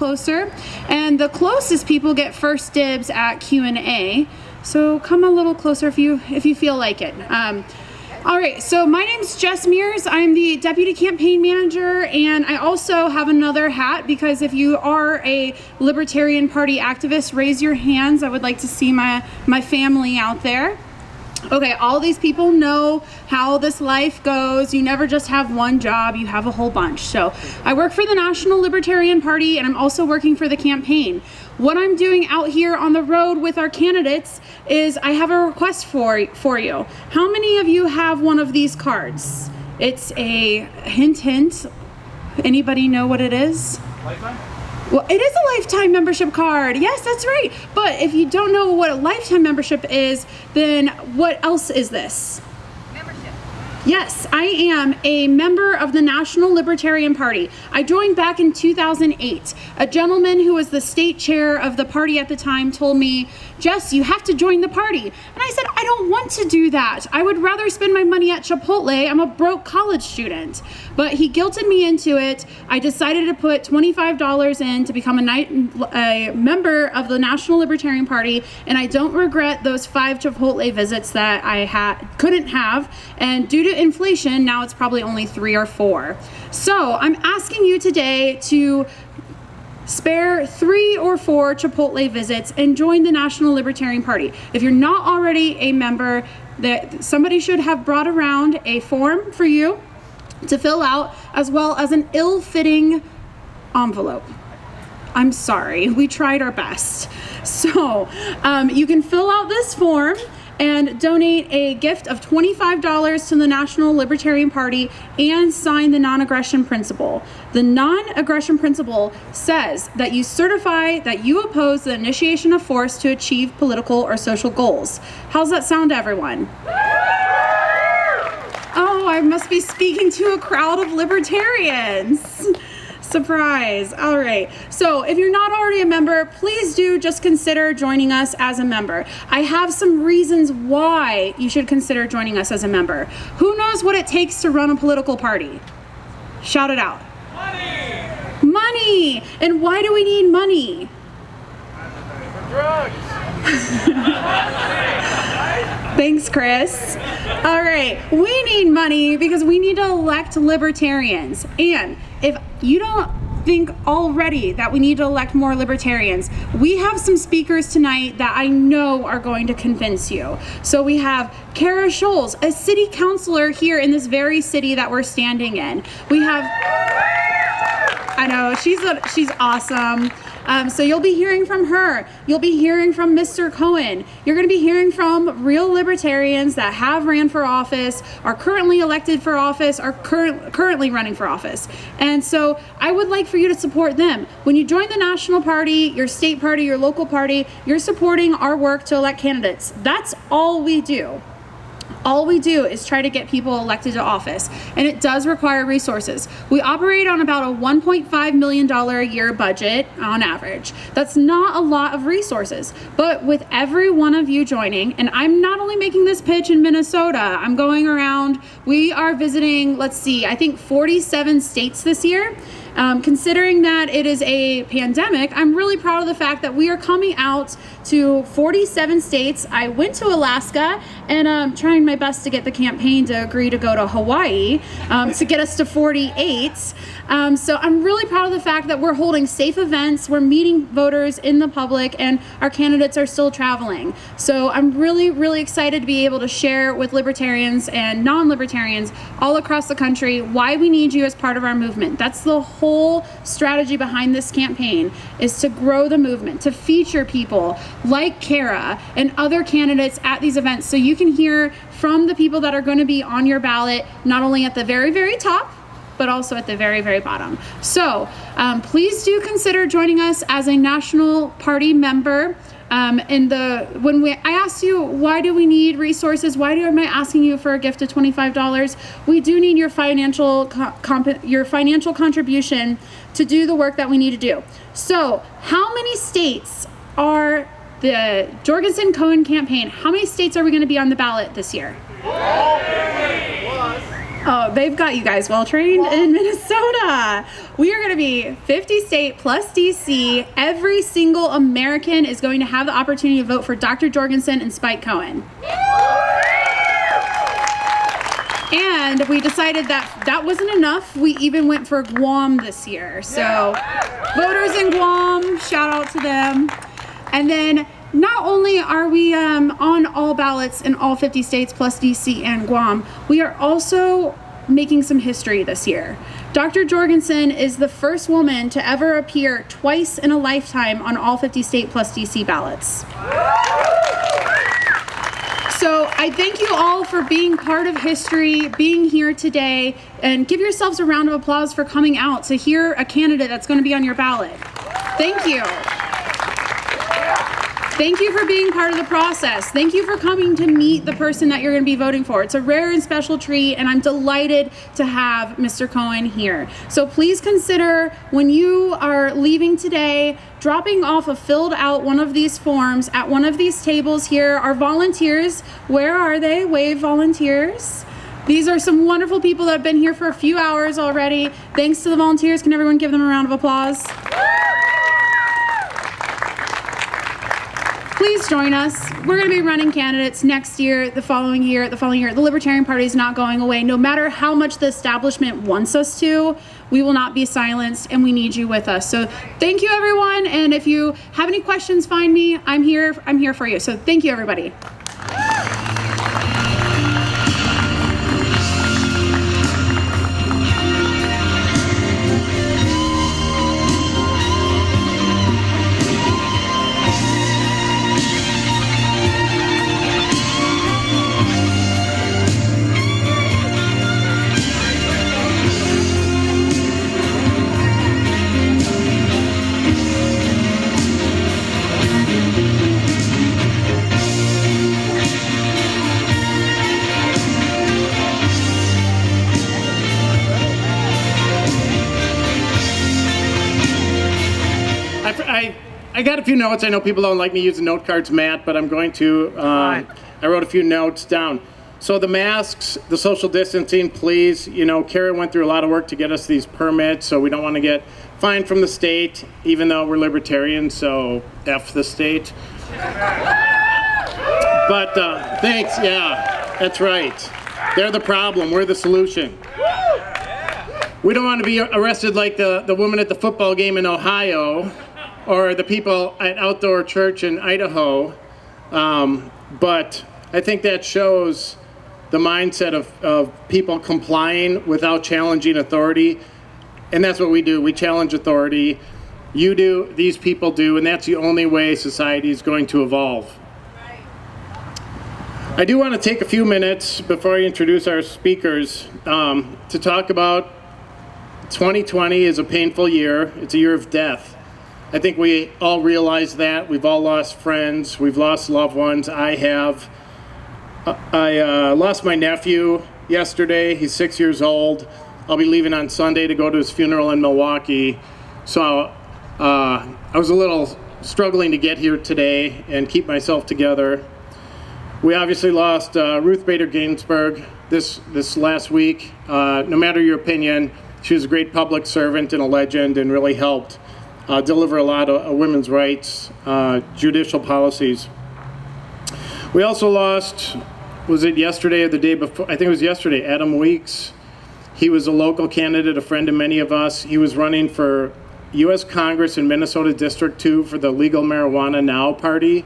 closer, and the closest people get first dibs at Q&A. So come a little closer if you feel like it. All right, so my name's Jess Mears. I'm the Deputy Campaign Manager, and I also have another hat because if you are a Libertarian Party activist, raise your hands. I would like to see my family out there. Okay, all these people know how this life goes. You never just have one job, you have a whole bunch. So I work for the National Libertarian Party, and I'm also working for the campaign. What I'm doing out here on the road with our candidates is I have a request for you. How many of you have one of these cards? It's a hint. Anybody know what it is? Lifetime? Well, it is a lifetime membership card. Yes, that's right. But if you don't know what a lifetime membership is, then what else is this? Yes, I am a member of the National Libertarian Party. I joined back in 2008. A gentleman who was the state chair of the party at the time told me, Jess, you have to join the party. And I said, I don't want to do that. I would rather spend my money at Chipotle. I'm a broke college student. But he guilted me into it. I decided to put $25 in to become a member of the National Libertarian Party, and I don't regret those 5 Chipotle visits that I couldn't have. And due to inflation, now it's probably only 3 or 4. So I'm asking you today to spare 3 or 4 Chipotle visits and join the National Libertarian Party. If you're not already a member, that somebody should have brought around a form for you to fill out, as well as an ill-fitting envelope. I'm sorry, we tried our best. So you can fill out this form and donate a gift of $25 to the National Libertarian Party and sign the non-aggression principle. The non-aggression principle says that you certify that you oppose the initiation of force to achieve political or social goals. How's that sound to everyone? Oh, I must be speaking to a crowd of libertarians. Surprise. All right. So if you're not already a member, please do just consider joining us as a member. I have some reasons why you should consider joining us as a member. Who knows what it takes to run a political party? Shout it out. Money! Money! And why do we need money? For drugs. Thanks, Chris. All right, we need money because we need to elect libertarians. And if you don't think already that we need to elect more libertarians, we have some speakers tonight that I know are going to convince you. So we have Kara Scholes, a city councilor here in this very city that we're standing in. We have, I know, she's awesome. So you'll be hearing from her. You'll be hearing from Mr. Cohen. You're going to be hearing from real libertarians that have ran for office, are currently elected for office, are currently running for office. And so I would like for you to support them. When you join the national party, your state party, your local party, you're supporting our work to elect candidates. That's all we do. All we do is try to get people elected to office, and it does require resources. We operate on about a $1.5 million a year budget on average. That's not a lot of resources, but with every one of you joining, and I'm not only making this pitch in Minnesota, I'm going around, we are visiting, let's see, I think 47 states this year. Considering that it is a pandemic, I'm really proud of the fact that we are coming out to 47 states. I went to Alaska, and I'm trying my best to get the campaign to agree to go to Hawaii to get us to 48. So I'm really proud of the fact that we're holding safe events, we're meeting voters in the public, and our candidates are still traveling. So I'm really, really excited to be able to share with libertarians and non-libertarians all across the country why we need you as part of our movement. That's the whole strategy behind this campaign, is to grow the movement, to feature people like Kara and other candidates at these events, so you can hear from the people that are going to be on your ballot, not only at the very, very top, but also at the very, very bottom. So please do consider joining us as a national party member. I asked you, why do we need resources? Why am I asking you for a gift of $25? We do need your financial contribution to do the work that we need to do. So how many states are the Jorgensen Cohen campaign? How many states are we going to be on the ballot this year? Oh, they've got you guys well trained in Minnesota. We are going to be 50 state plus DC. Every single American is going to have the opportunity to vote for Dr. Jorgensen and Spike Cohen. And we decided that that wasn't enough. We even went for Guam this year. So voters in Guam, shout out to them. And then not only are we on all ballots in all 50 states plus DC and Guam, we are also making some history this year. Dr. Jorgensen is the first woman to ever appear twice in a lifetime on all 50 state plus DC ballots. So I thank you all for being part of history, being here today, and give yourselves a round of applause for coming out to hear a candidate that's going to be on your ballot. Thank you. Thank you for being part of the process. Thank you for coming to meet the person that you're going to be voting for. It's a rare and special treat, and I'm delighted to have Mr. Cohen here. So please consider, when you are leaving today, dropping off a filled out one of these forms at one of these tables here. Our volunteers, where are they? Wave volunteers. These are some wonderful people that have been here for a few hours already. Thanks to the volunteers. Can everyone give them a round of applause? Please join us. We're going to be running candidates next year, the following year, the following year. The Libertarian Party is not going away. No matter how much the establishment wants us to, we will not be silenced, and we need you with us. So thank you, everyone. And if you have any questions, find me. I'm here for you. So thank you, everybody. I got a few notes. I know people don't like me using note cards, Matt, but I'm going to. I wrote a few notes down. So the masks, the social distancing, please. You know, Kara went through a lot of work to get us these permits, so we don't want to get fined from the state, even though we're libertarians, so F the state. But thanks, yeah, that's right. They're the problem, we're the solution. We don't want to be arrested like the woman at the football game in Ohio, or the people at Outdoor Church in Idaho, but I think that shows the mindset of people complying without challenging authority, and that's what we do. We challenge authority. You do, these people do, and that's the only way society is going to evolve. I do want to take a few minutes before I introduce our speakers to talk about 2020 is a painful year. It's a year of death. I think we all realize that. We've all lost friends. We've lost loved ones. I have. I lost my nephew yesterday. He's 6 years old. I'll be leaving on Sunday to go to his funeral in Milwaukee. So I was a little struggling to get here today and keep myself together. We obviously lost Ruth Bader Ginsburg this last week. No matter your opinion, she was a great public servant and a legend and really helped deliver a lot of women's rights, judicial policies. We also lost, was it yesterday or the day before? I think it was yesterday, Adam Weeks. He was a local candidate, a friend of many of us. He was running for U.S. Congress in Minnesota District 2 for the Legal Marijuana Now party.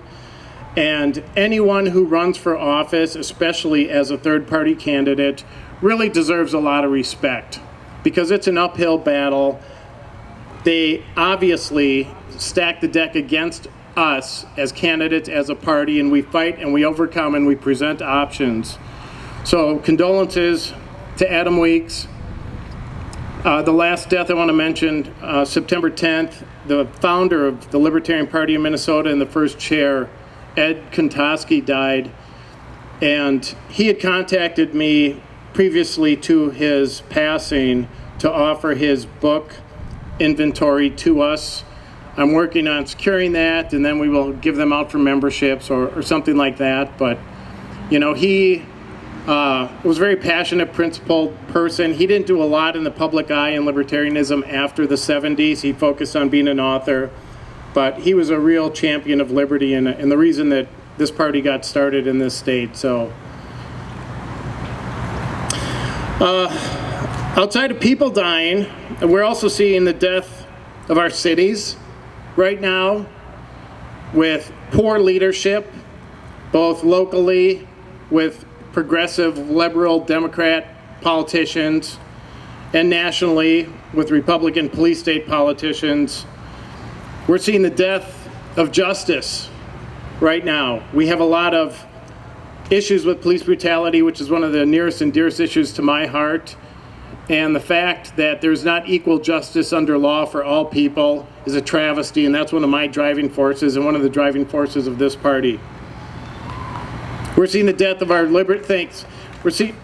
And anyone who runs for office, especially as a third-party candidate, really deserves a lot of respect because it's an uphill battle. They obviously stack the deck against us as candidates, as a party, and we fight and we overcome and we present options. So condolences to Adam Weeks. The last death I want to mention, September 10th, the founder of the Libertarian Party of Minnesota and the first chair, Ed Kontosky, died. And he had contacted me previously to his passing to offer his book inventory to us. I'm working on securing that, and then we will give them out for memberships or something like that. But, you know, he Was a very passionate, principled person. He didn't do a lot in the public eye in libertarianism after the 70s. He focused on being an author, but he was a real champion of liberty and the reason that this party got started in this state. So, outside of people dying, we're also seeing the death of our cities right now with poor leadership, both locally with progressive, liberal, Democrat politicians, and nationally with Republican police state politicians. We're seeing the death of justice right now. We have a lot of issues with police brutality, which is one of the nearest and dearest issues to my heart. And the fact that there's not equal justice under law for all people is a travesty, and that's one of my driving forces and one of the driving forces of this party. We're seeing the death of our thanks. We're seeing,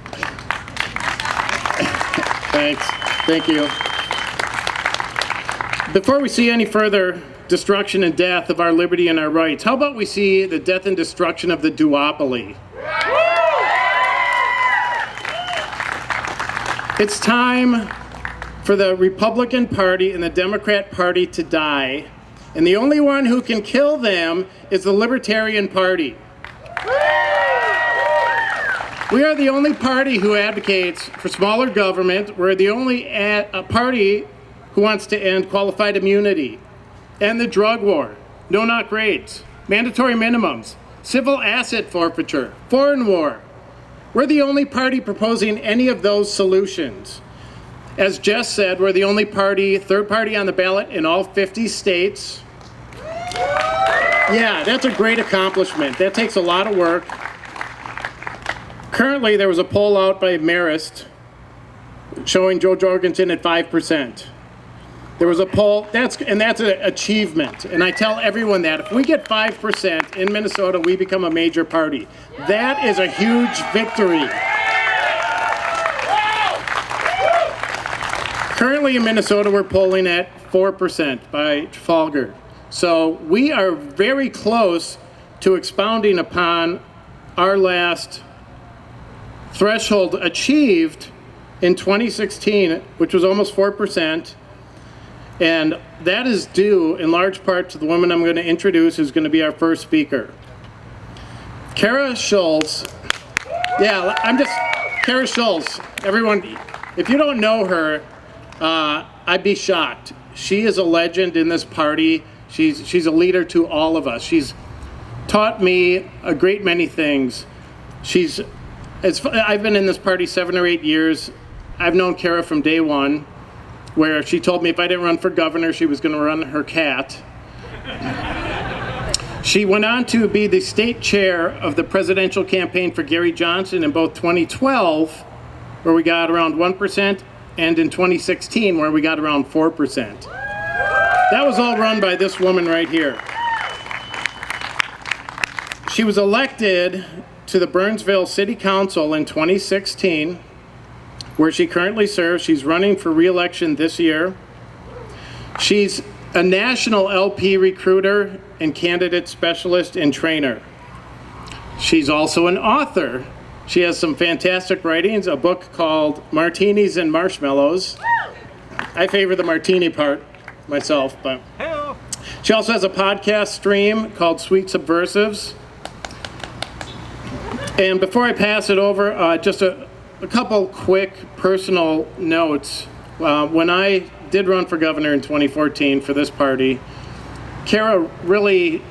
thanks, thank you. Before we see any further destruction and death of our liberty and our rights, how about we see the death and destruction of the duopoly? It's time for the Republican Party and the Democrat Party to die, and the only one who can kill them is the Libertarian Party. We are the only party who advocates for smaller government. We're the only party who wants to end qualified immunity, end the drug war, no-knock raids, mandatory minimums, civil asset forfeiture, foreign war. We're the only party proposing any of those solutions. As Jess said, we're the only party, third party on the ballot in all 50 states. Yeah, that's a great accomplishment. That takes a lot of work. Currently, there was a poll out by Marist showing Jo Jorgensen at 5%. There was a poll, that's an achievement. And I tell everyone that if we get 5% in Minnesota, we become a major party. That is a huge victory. Currently in Minnesota, we're polling at 4% by Trafalgar. So we are very close to expounding upon our last threshold achieved in 2016, which was almost 4%. And that is due in large part to the woman I'm going to introduce, who's going to be our first speaker. Kara Schultz. Yeah, Kara Schultz. Everyone, if you don't know her, I'd be shocked. She is a legend in this party. She's a leader to all of us. She's taught me a great many things. I've been in this party 7 or 8 years. I've known Kara from day one, where she told me if I didn't run for governor, she was going to run her cat. She went on to be the state chair of the presidential campaign for Gary Johnson in both 2012, where we got around 1%, and in 2016, where we got around 4%. That was all run by this woman right here. She was elected to the Burnsville City Council in 2016, where she currently serves. She's running for re-election this year. She's a national LP recruiter and candidate specialist and trainer. She's also an author. She has some fantastic writings, a book called Martinis and Marshmallows. I favor the martini part myself, but she also has a podcast stream called Sweet Subversives. And before I pass it over, just a couple quick personal notes. When I did run for governor in 2014 for this party, Kara really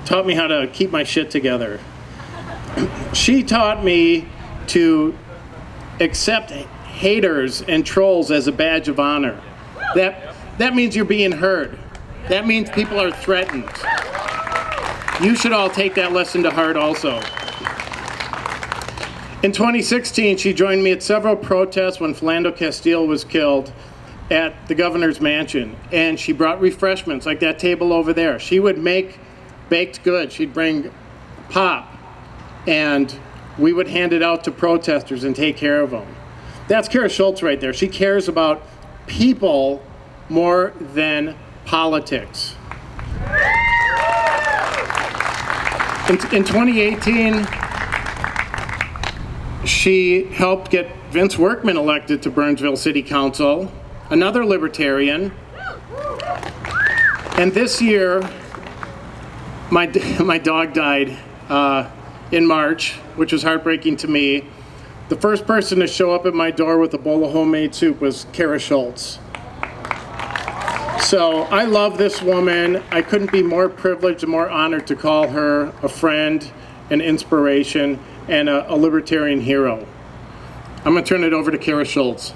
taught me how to keep my shit together. She taught me to accept haters and trolls as a badge of honor. That means you're being heard. That means people are threatened. You should all take that lesson to heart also. In 2016, she joined me at several protests when Philando Castile was killed at the governor's mansion, and she brought refreshments like that table over there. She would make baked goods. She'd bring pop, and we would hand it out to protesters and take care of them. That's Kara Schultz right there. She cares about people more than politics. In 2018, She helped get Vince Workman elected to Burnsville City Council, another libertarian. And this year, my dog died in March, which was heartbreaking to me. The first person to show up at my door with a bowl of homemade soup was Kara Schultz. So I love this woman. I couldn't be more privileged and more honored to call her a friend, an inspiration, and a libertarian hero. I'm going to turn it over to Kara Schultz.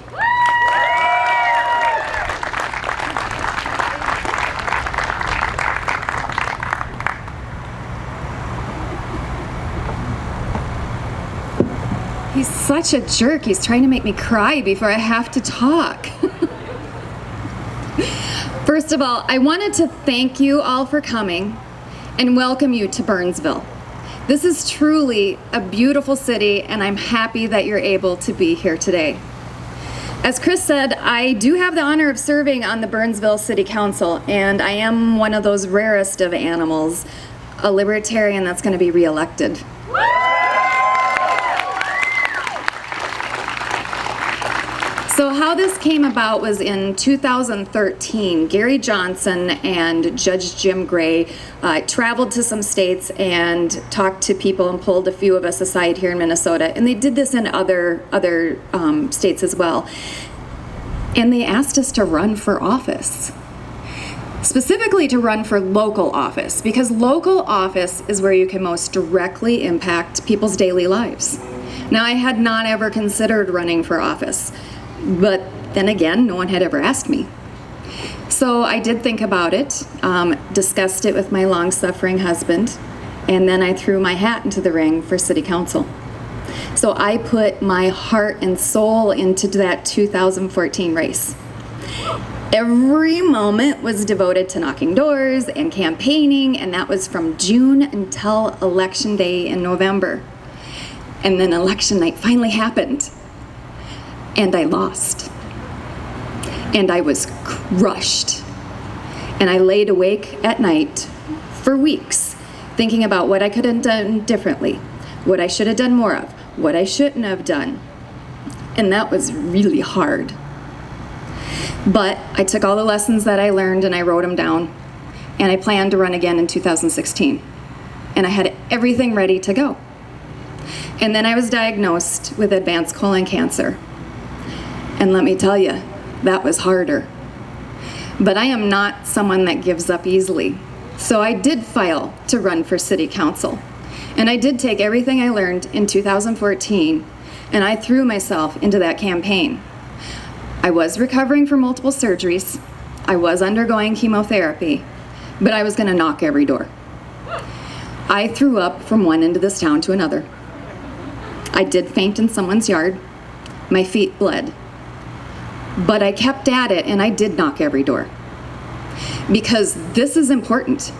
He's such a jerk. He's trying to make me cry before I have to talk. First of all, I wanted to thank you all for coming and welcome you to Burnsville. This is truly a beautiful city, and I'm happy that you're able to be here today. As Chris said, I do have the honor of serving on the Burnsville City Council, and I am one of those rarest of animals, a libertarian that's going to be reelected. So how this came about was in 2013. Gary Johnson and Judge Jim Gray traveled to some states and talked to people and pulled a few of us aside here in Minnesota. And they did this in other states as well. And they asked us to run for office. Specifically to run for local office, because local office is where you can most directly impact people's daily lives. Now, I had not ever considered running for office. But then again, no one had ever asked me. So I did think about it, discussed it with my long-suffering husband, and then I threw my hat into the ring for city council. So I put my heart and soul into that 2014 race. Every moment was devoted to knocking doors and campaigning, and that was from June until Election Day in November. And then election night finally happened. And I lost. And I was crushed. And I laid awake at night for weeks thinking about what I could have done differently, what I should have done more of, what I shouldn't have done. And that was really hard. But I took all the lessons that I learned and I wrote them down. And I planned to run again in 2016. And I had everything ready to go. And then I was diagnosed with advanced colon cancer. And let me tell you, that was harder. But I am not someone that gives up easily. So I did file to run for city council. And I did take everything I learned in 2014, and I threw myself into that campaign. I was recovering from multiple surgeries. I was undergoing chemotherapy, but I was gonna knock every door. I threw up from one end of this town to another. I did faint in someone's yard. My feet bled. But I kept at it, and I did knock every door. Because this is important.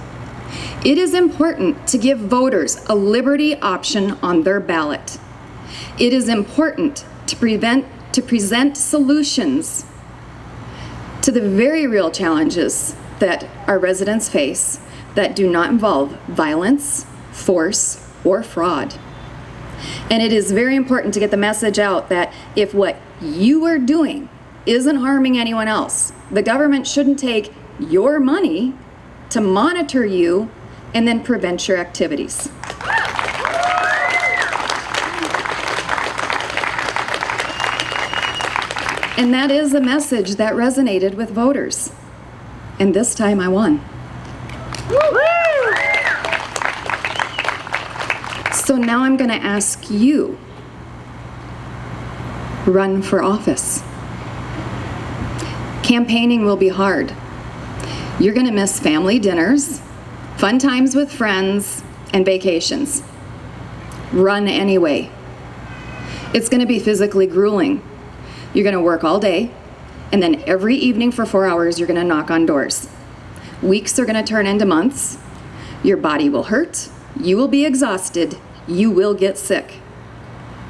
It is important to give voters a liberty option on their ballot. It is important to present solutions to the very real challenges that our residents face that do not involve violence, force, or fraud. And it is very important to get the message out that if what you are doing isn't harming anyone else, the government shouldn't take your money to monitor you and then prevent your activities. And that is a message that resonated with voters. And this time I won. So now I'm going to ask you, run for office. Campaigning will be hard. You're going to miss family dinners, fun times with friends, and vacations. Run anyway. It's going to be physically grueling. You're going to work all day, and then every evening for 4 hours, you're going to knock on doors. Weeks are going to turn into months. Your body will hurt. You will be exhausted. You will get sick.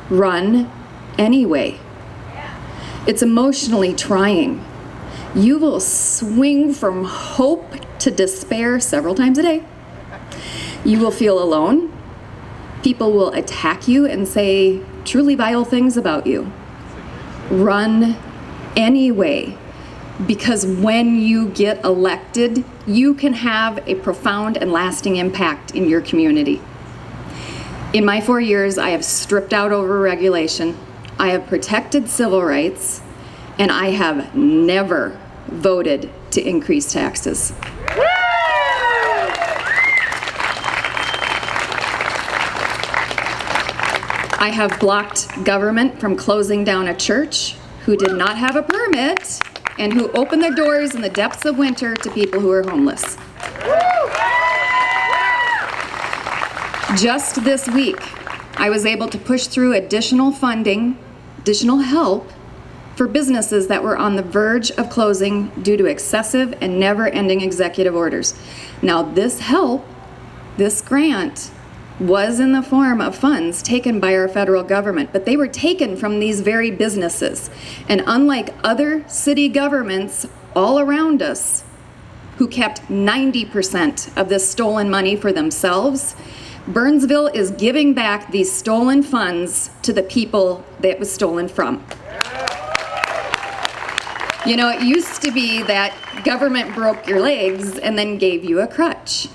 Run anyway. It's emotionally trying. You will swing from hope to despair several times a day. You will feel alone. People will attack you and say truly vile things about you. Run anyway, because when you get elected, you can have a profound and lasting impact in your community. In my 4 years, I have stripped out over-regulation, I have protected civil rights, and I have never voted to increase taxes. I have blocked government from closing down a church who did not have a permit and who opened their doors in the depths of winter to people who are homeless. Just this week, I was able to push through additional funding, additional help for businesses that were on the verge of closing due to excessive and never-ending executive orders. Now, this help, this grant, was in the form of funds taken by our federal government, but they were taken from these very businesses. And unlike other city governments all around us who kept 90% of this stolen money for themselves, Burnsville is giving back these stolen funds to the people that it was stolen from. You know, it used to be that government broke your legs and then gave you a crutch.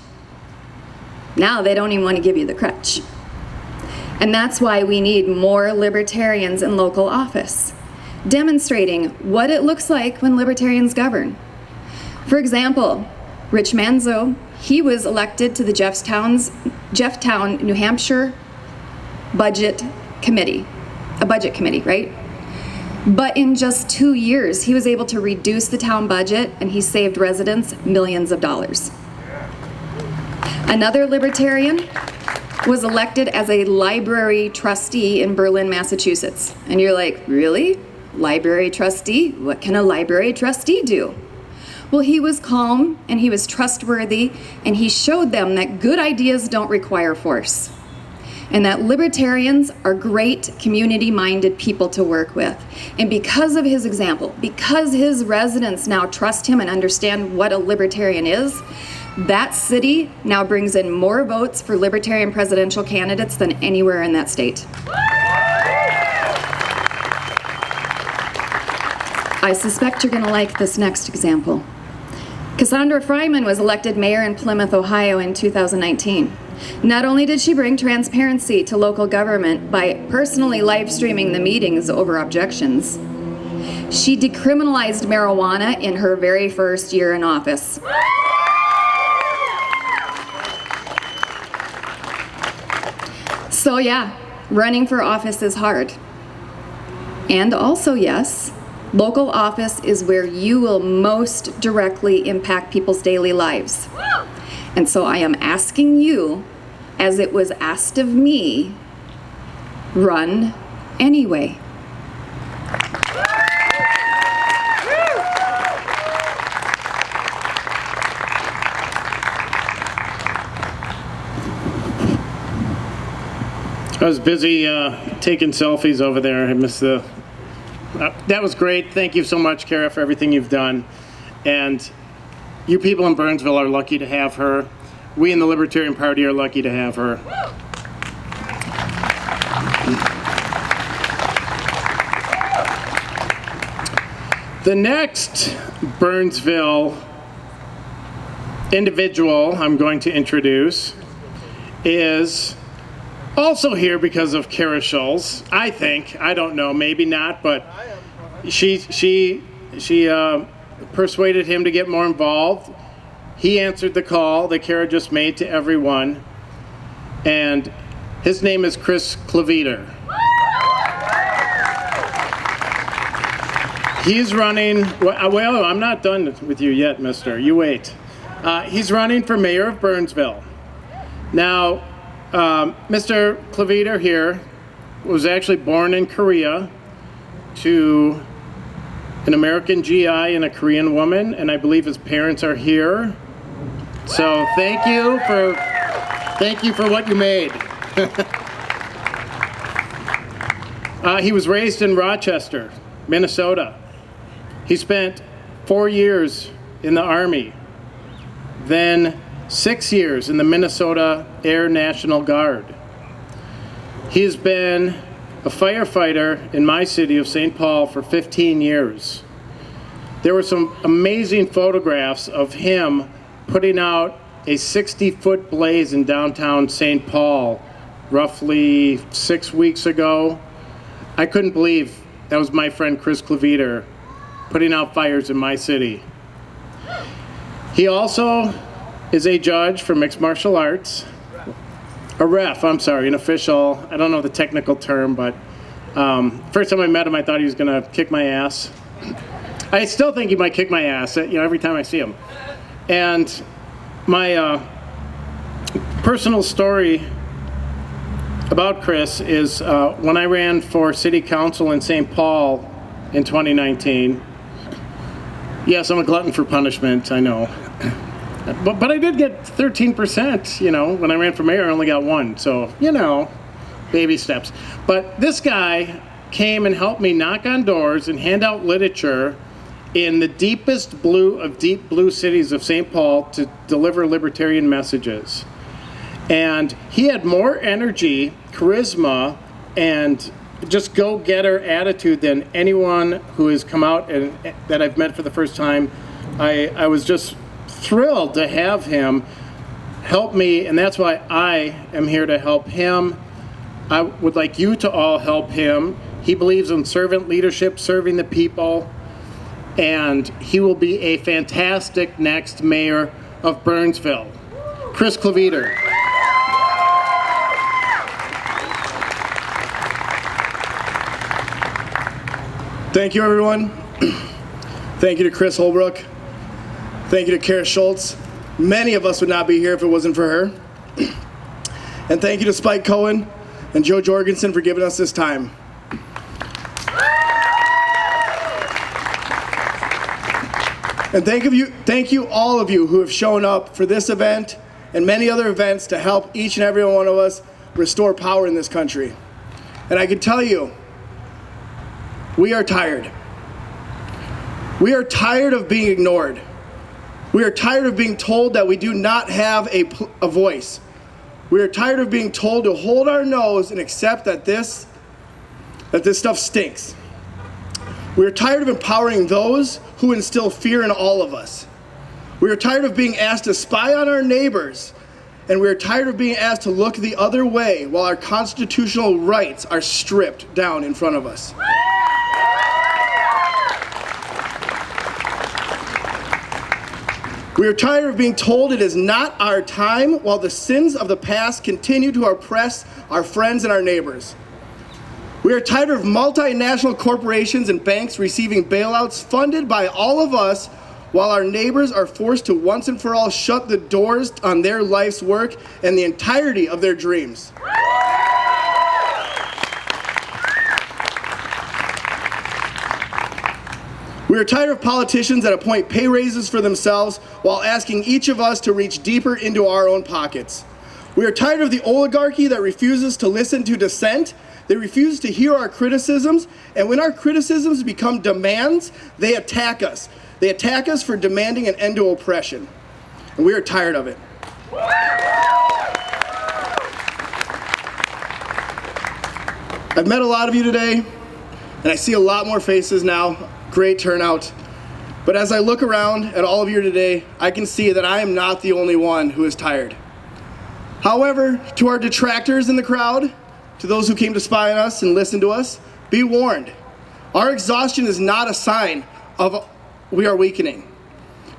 Now they don't even want to give you the crutch. And that's why we need more libertarians in local office, demonstrating what it looks like when libertarians govern. For example, Rich Manzo, he was elected to the Jefftown, New Hampshire budget committee, a budget committee, right? But in just 2 years, he was able to reduce the town budget and he saved residents millions of dollars. Another libertarian was elected as a library trustee in Berlin, Massachusetts. And you're like, really? Library trustee? What can a library trustee do? Well, he was calm and he was trustworthy and he showed them that good ideas don't require force. And that libertarians are great community-minded people to work with. And because of his example, because his residents now trust him and understand what a libertarian is, that city now brings in more votes for libertarian presidential candidates than anywhere in that state. I suspect you're gonna like this next example. Cassandra Fryman was elected mayor in Plymouth, Ohio in 2019. Not only did she bring transparency to local government by personally live streaming the meetings over objections, she decriminalized marijuana in her very first year in office. So yeah, running for office is hard. And also, yes, local office is where you will most directly impact people's daily lives. And so I am asking you, as it was asked of me, run anyway. I was busy taking selfies over there. I missed the... that was great. Thank you so much, Kara, for everything you've done. And you people in Burnsville are lucky to have her. We in the Libertarian Party are lucky to have her. The next Burnsville individual I'm going to introduce is also here because of Kara Schulz, I think. I don't know, maybe not, but she persuaded him to get more involved. He answered the call that Kara just made to everyone, and his name is Chris Claviter. He's running, well, I'm not done with you yet, mister. You wait. He's running for mayor of Burnsville. Now, Mr. Claviter here was actually born in Korea to an American GI and a Korean woman, and I believe his parents are here. So thank you for what you made. He was raised in Rochester, Minnesota. He spent 4 years in the Army, then 6 years in the Minnesota Air National Guard. He's been a firefighter in my city of St. Paul for 15 years. There were some amazing photographs of him putting out a 60-foot blaze in downtown St. Paul roughly 6 weeks ago. I couldn't believe that was my friend Chris Cleveter putting out fires in my city. He also is a judge for mixed martial arts. A ref, I'm sorry, an official. I don't know the technical term, but first time I met him, I thought he was gonna kick my ass. I still think he might kick my ass, every time I see him. And my personal story about Chris is when I ran for city council in St. Paul in 2019. Yes, I'm a glutton for punishment, I know. But I did get 13%, when I ran for mayor, I only got 1. So, baby steps. But this guy came and helped me knock on doors and hand out literature in the deepest blue of deep blue cities of St. Paul to deliver libertarian messages. And he had more energy, charisma, and just go-getter attitude than anyone who has come out and that I've met for the first time. I was just thrilled to have him help me, and that's why I am here to help him. I would like you to all help him. He believes in servant leadership, serving the people, and he will be a fantastic next mayor of Burnsville. Chris Cleveter. Thank you, everyone. Thank you to Chris Holbrook. Thank you to Kara Schultz. Many of us would not be here if it wasn't for her. And thank you to Spike Cohen and Jo Jorgensen for giving us this time. And thank you all of you who have shown up for this event and many other events to help each and every one of us restore power in this country. And I can tell you, we are tired. We are tired of being ignored. We are tired of being told that we do not have a voice. We are tired of being told to hold our nose and accept that this stuff stinks. We are tired of empowering those who instill fear in all of us. We are tired of being asked to spy on our neighbors, and we are tired of being asked to look the other way while our constitutional rights are stripped down in front of us. We are tired of being told it is not our time while the sins of the past continue to oppress our friends and our neighbors. We are tired of multinational corporations and banks receiving bailouts funded by all of us while our neighbors are forced to once and for all shut the doors on their life's work and the entirety of their dreams. We are tired of politicians that appoint pay raises for themselves while asking each of us to reach deeper into our own pockets. We are tired of the oligarchy that refuses to listen to dissent. They refuse to hear our criticisms, and when our criticisms become demands, they attack us. They attack us for demanding an end to oppression, and we are tired of it. I've met a lot of you today, and I see a lot more faces now. Great turnout. But as I look around at all of you today, I can see that I am not the only one who is tired. However, to our detractors in the crowd, to those who came to spy on us and listen to us, be warned. Our exhaustion is not a sign of we are weakening.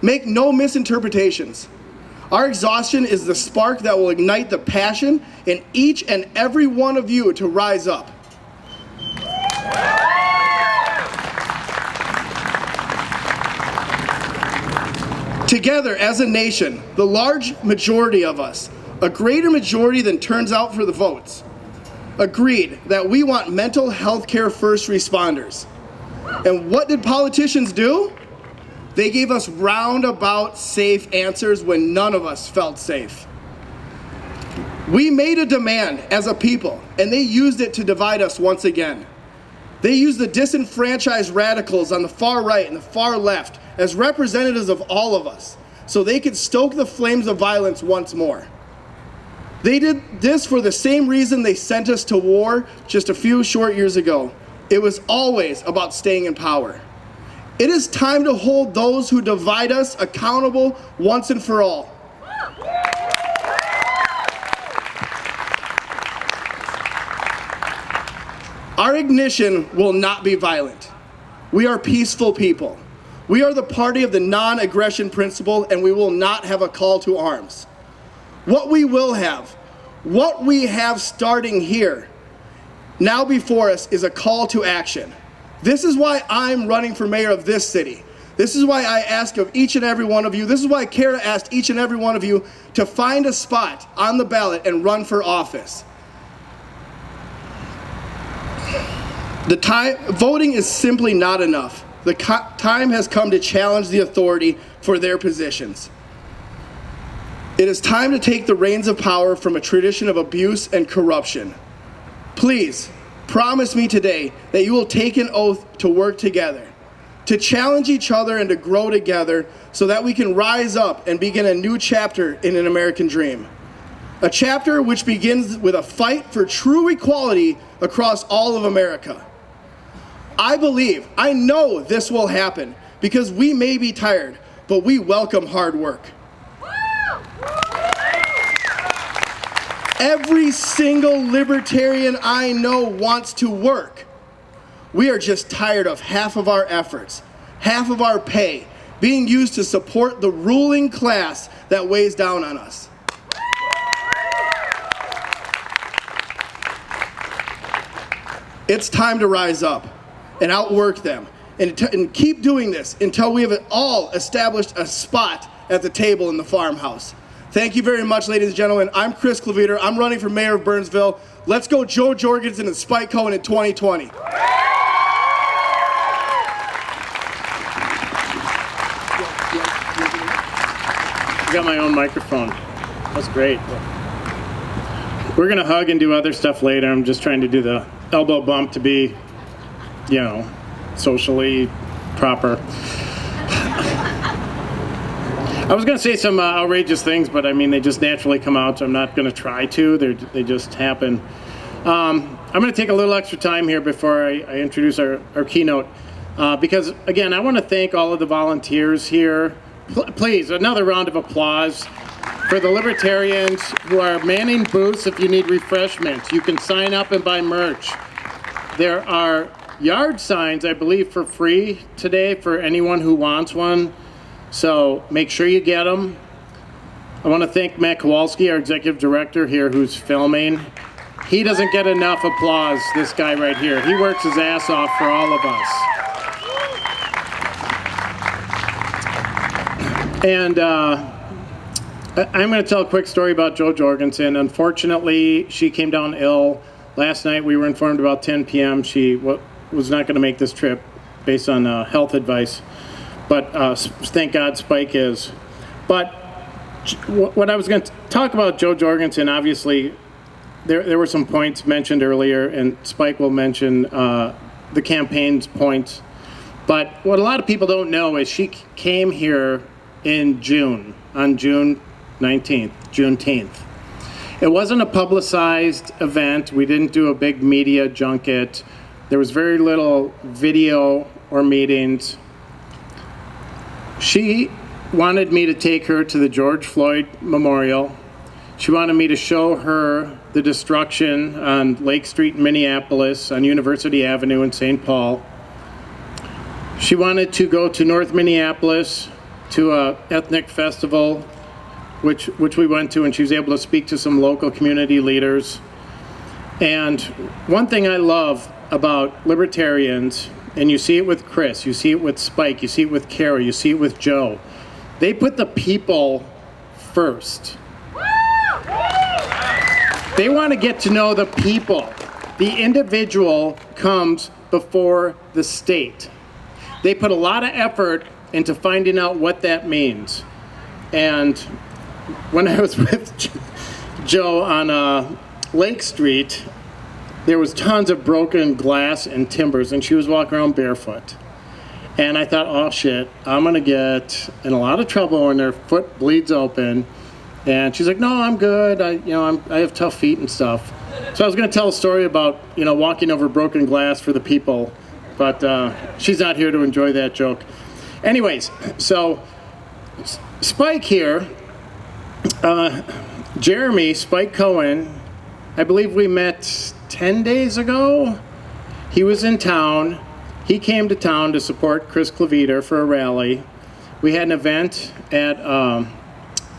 Make no misinterpretations. Our exhaustion is the spark that will ignite the passion in each and every one of you to rise up. Together as a nation, the large majority of us, a greater majority than turns out for the votes, agreed that we want mental health care first responders. And what did politicians do? They gave us roundabout safe answers when none of us felt safe. We made a demand as a people, and they used it to divide us once again. They used the disenfranchised radicals on the far right and the far left as representatives of all of us, so they could stoke the flames of violence once more. They did this for the same reason they sent us to war just a few short years ago. It was always about staying in power. It is time to hold those who divide us accountable once and for all. Our ignition will not be violent. We are peaceful people. We are the party of the non-aggression principle, and we will not have a call to arms. What we have starting here, now before us, is a call to action. This is why I'm running for mayor of this city. This is why I ask of each and every one of you, this is why Kara asked each and every one of you to find a spot on the ballot and run for office. Voting is simply not enough. The time has come to challenge the authority for their positions. It is time to take the reins of power from a tradition of abuse and corruption. Please, promise me today that you will take an oath to work together, to challenge each other and to grow together so that we can rise up and begin a new chapter in an American dream. A chapter which begins with a fight for true equality across all of America. I know this will happen because we may be tired, but we welcome hard work. Every single libertarian I know wants to work. We are just tired of half of our efforts, half of our pay, being used to support the ruling class that weighs down on us. It's time to rise up and outwork them and keep doing this until we have all established a spot at the table in the farmhouse. Thank you very much, ladies and gentlemen. I'm Chris Cleveter. I'm running for mayor of Burnsville. Let's go Jo Jorgensen and Spike Cohen in 2020. I got my own microphone. That's great. We're gonna hug and do other stuff later. I'm just trying to do the elbow bump to be, socially proper. I was going to say some outrageous things, but I mean, they just naturally come out, so I'm not going to try to. They just happen. I'm going to take a little extra time here before I introduce our keynote, because, again, I want to thank all of the volunteers here. Please, another round of applause for the libertarians who are manning booths if you need refreshments. You can sign up and buy merch. There are yard signs, I believe, for free today for anyone who wants one. So make sure you get them. I want to thank Matt Kowalski, our executive director here, who's filming. He doesn't get enough applause, this guy right here. He works his ass off for all of us. And I'm going to tell a quick story about Jo Jorgensen. Unfortunately, she came down ill. Last night we were informed about 10 p.m. She was not going to make this trip based on health advice. But thank God Spike is. But what I was going to talk about Jo Jorgensen, obviously, there were some points mentioned earlier, and Spike will mention the campaign's points. But what a lot of people don't know is she came here in June, on June 19th, Juneteenth. It wasn't a publicized event. We didn't do a big media junket. There was very little video or meetings. She wanted me to take her to the George Floyd Memorial. She wanted me to show her the destruction on Lake Street in Minneapolis, on University Avenue in St. Paul. She wanted to go to North Minneapolis to an ethnic festival, which we went to, and she was able to speak to some local community leaders. And one thing I love about libertarians, and you see it with Chris, you see it with Spike, you see it with Kara, you see it with Jo. They put the people first. They want to get to know the people. The individual comes before the state. They put a lot of effort into finding out what that means. And when I was with Jo on Lake Street, there was tons of broken glass and timbers, and she was walking around barefoot. And I thought, oh shit, I'm gonna get in a lot of trouble when her foot bleeds open And she's like, no, I'm good. I have tough feet and stuff. So I was going to tell a story about, walking over broken glass for the people, but she's not here to enjoy that joke. Anyways, so Spike here, Jeremy, Spike Cohen, I believe we met 10 days ago. He was in town. He came to town to support Chris Claviter for a rally. We had an event at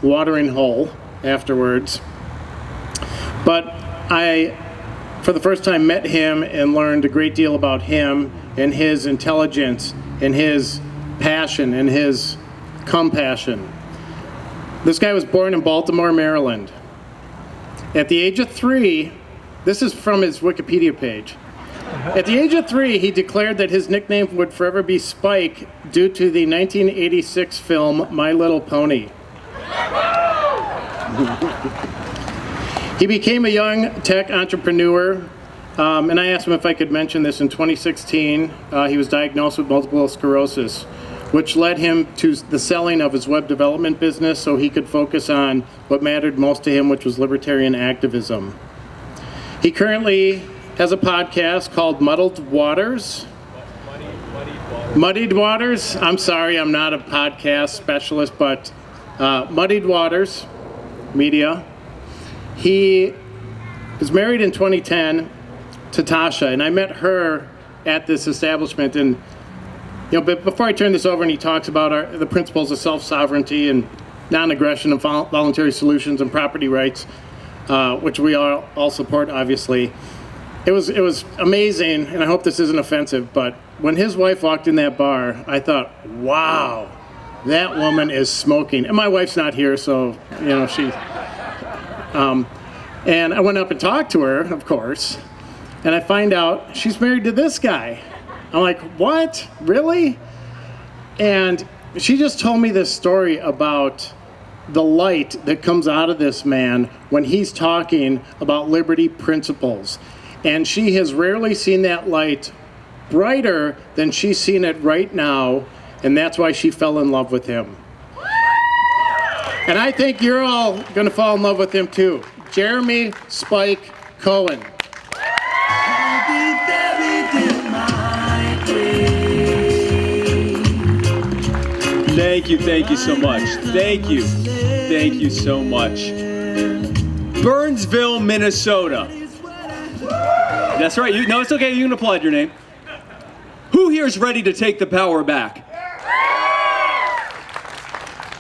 Watering Hole afterwards. But I, for the first time, met him and learned a great deal about him and his intelligence and his passion and his compassion. This guy was born in Baltimore, Maryland. At the age of 3, this is from his Wikipedia page. At the age of 3, he declared that his nickname would forever be Spike due to the 1986 film My Little Pony. He became a young tech entrepreneur, and I asked him if I could mention this. In 2016, he was diagnosed with multiple sclerosis, which led him to the selling of his web development business so he could focus on what mattered most to him, which was libertarian activism. He currently has a podcast called Muddled Waters. Muddied Waters? I'm sorry, I'm not a podcast specialist, but Muddied Waters Media. He was married in 2010 to Tasha, and I met her at this establishment. And but before I turn this over and he talks about the principles of self-sovereignty and non-aggression and voluntary solutions and property rights, which we all support, obviously. It was amazing, and I hope this isn't offensive, but when his wife walked in that bar, I thought, wow, that woman is smoking. And my wife's not here, so, she... and I went up and talked to her, of course, and I find out she's married to this guy. I'm like, what? Really? And she just told me this story about the light that comes out of this man when he's talking about liberty principles. And she has rarely seen that light brighter than she's seen it right now, and that's why she fell in love with him. And I think you're all going to fall in love with him too. Jeremy Spike Cohen. Thank you so much. Thank you so much. Burnsville, Minnesota. That's right. No, it's okay. You can applaud your name. Who here is ready to take the power back?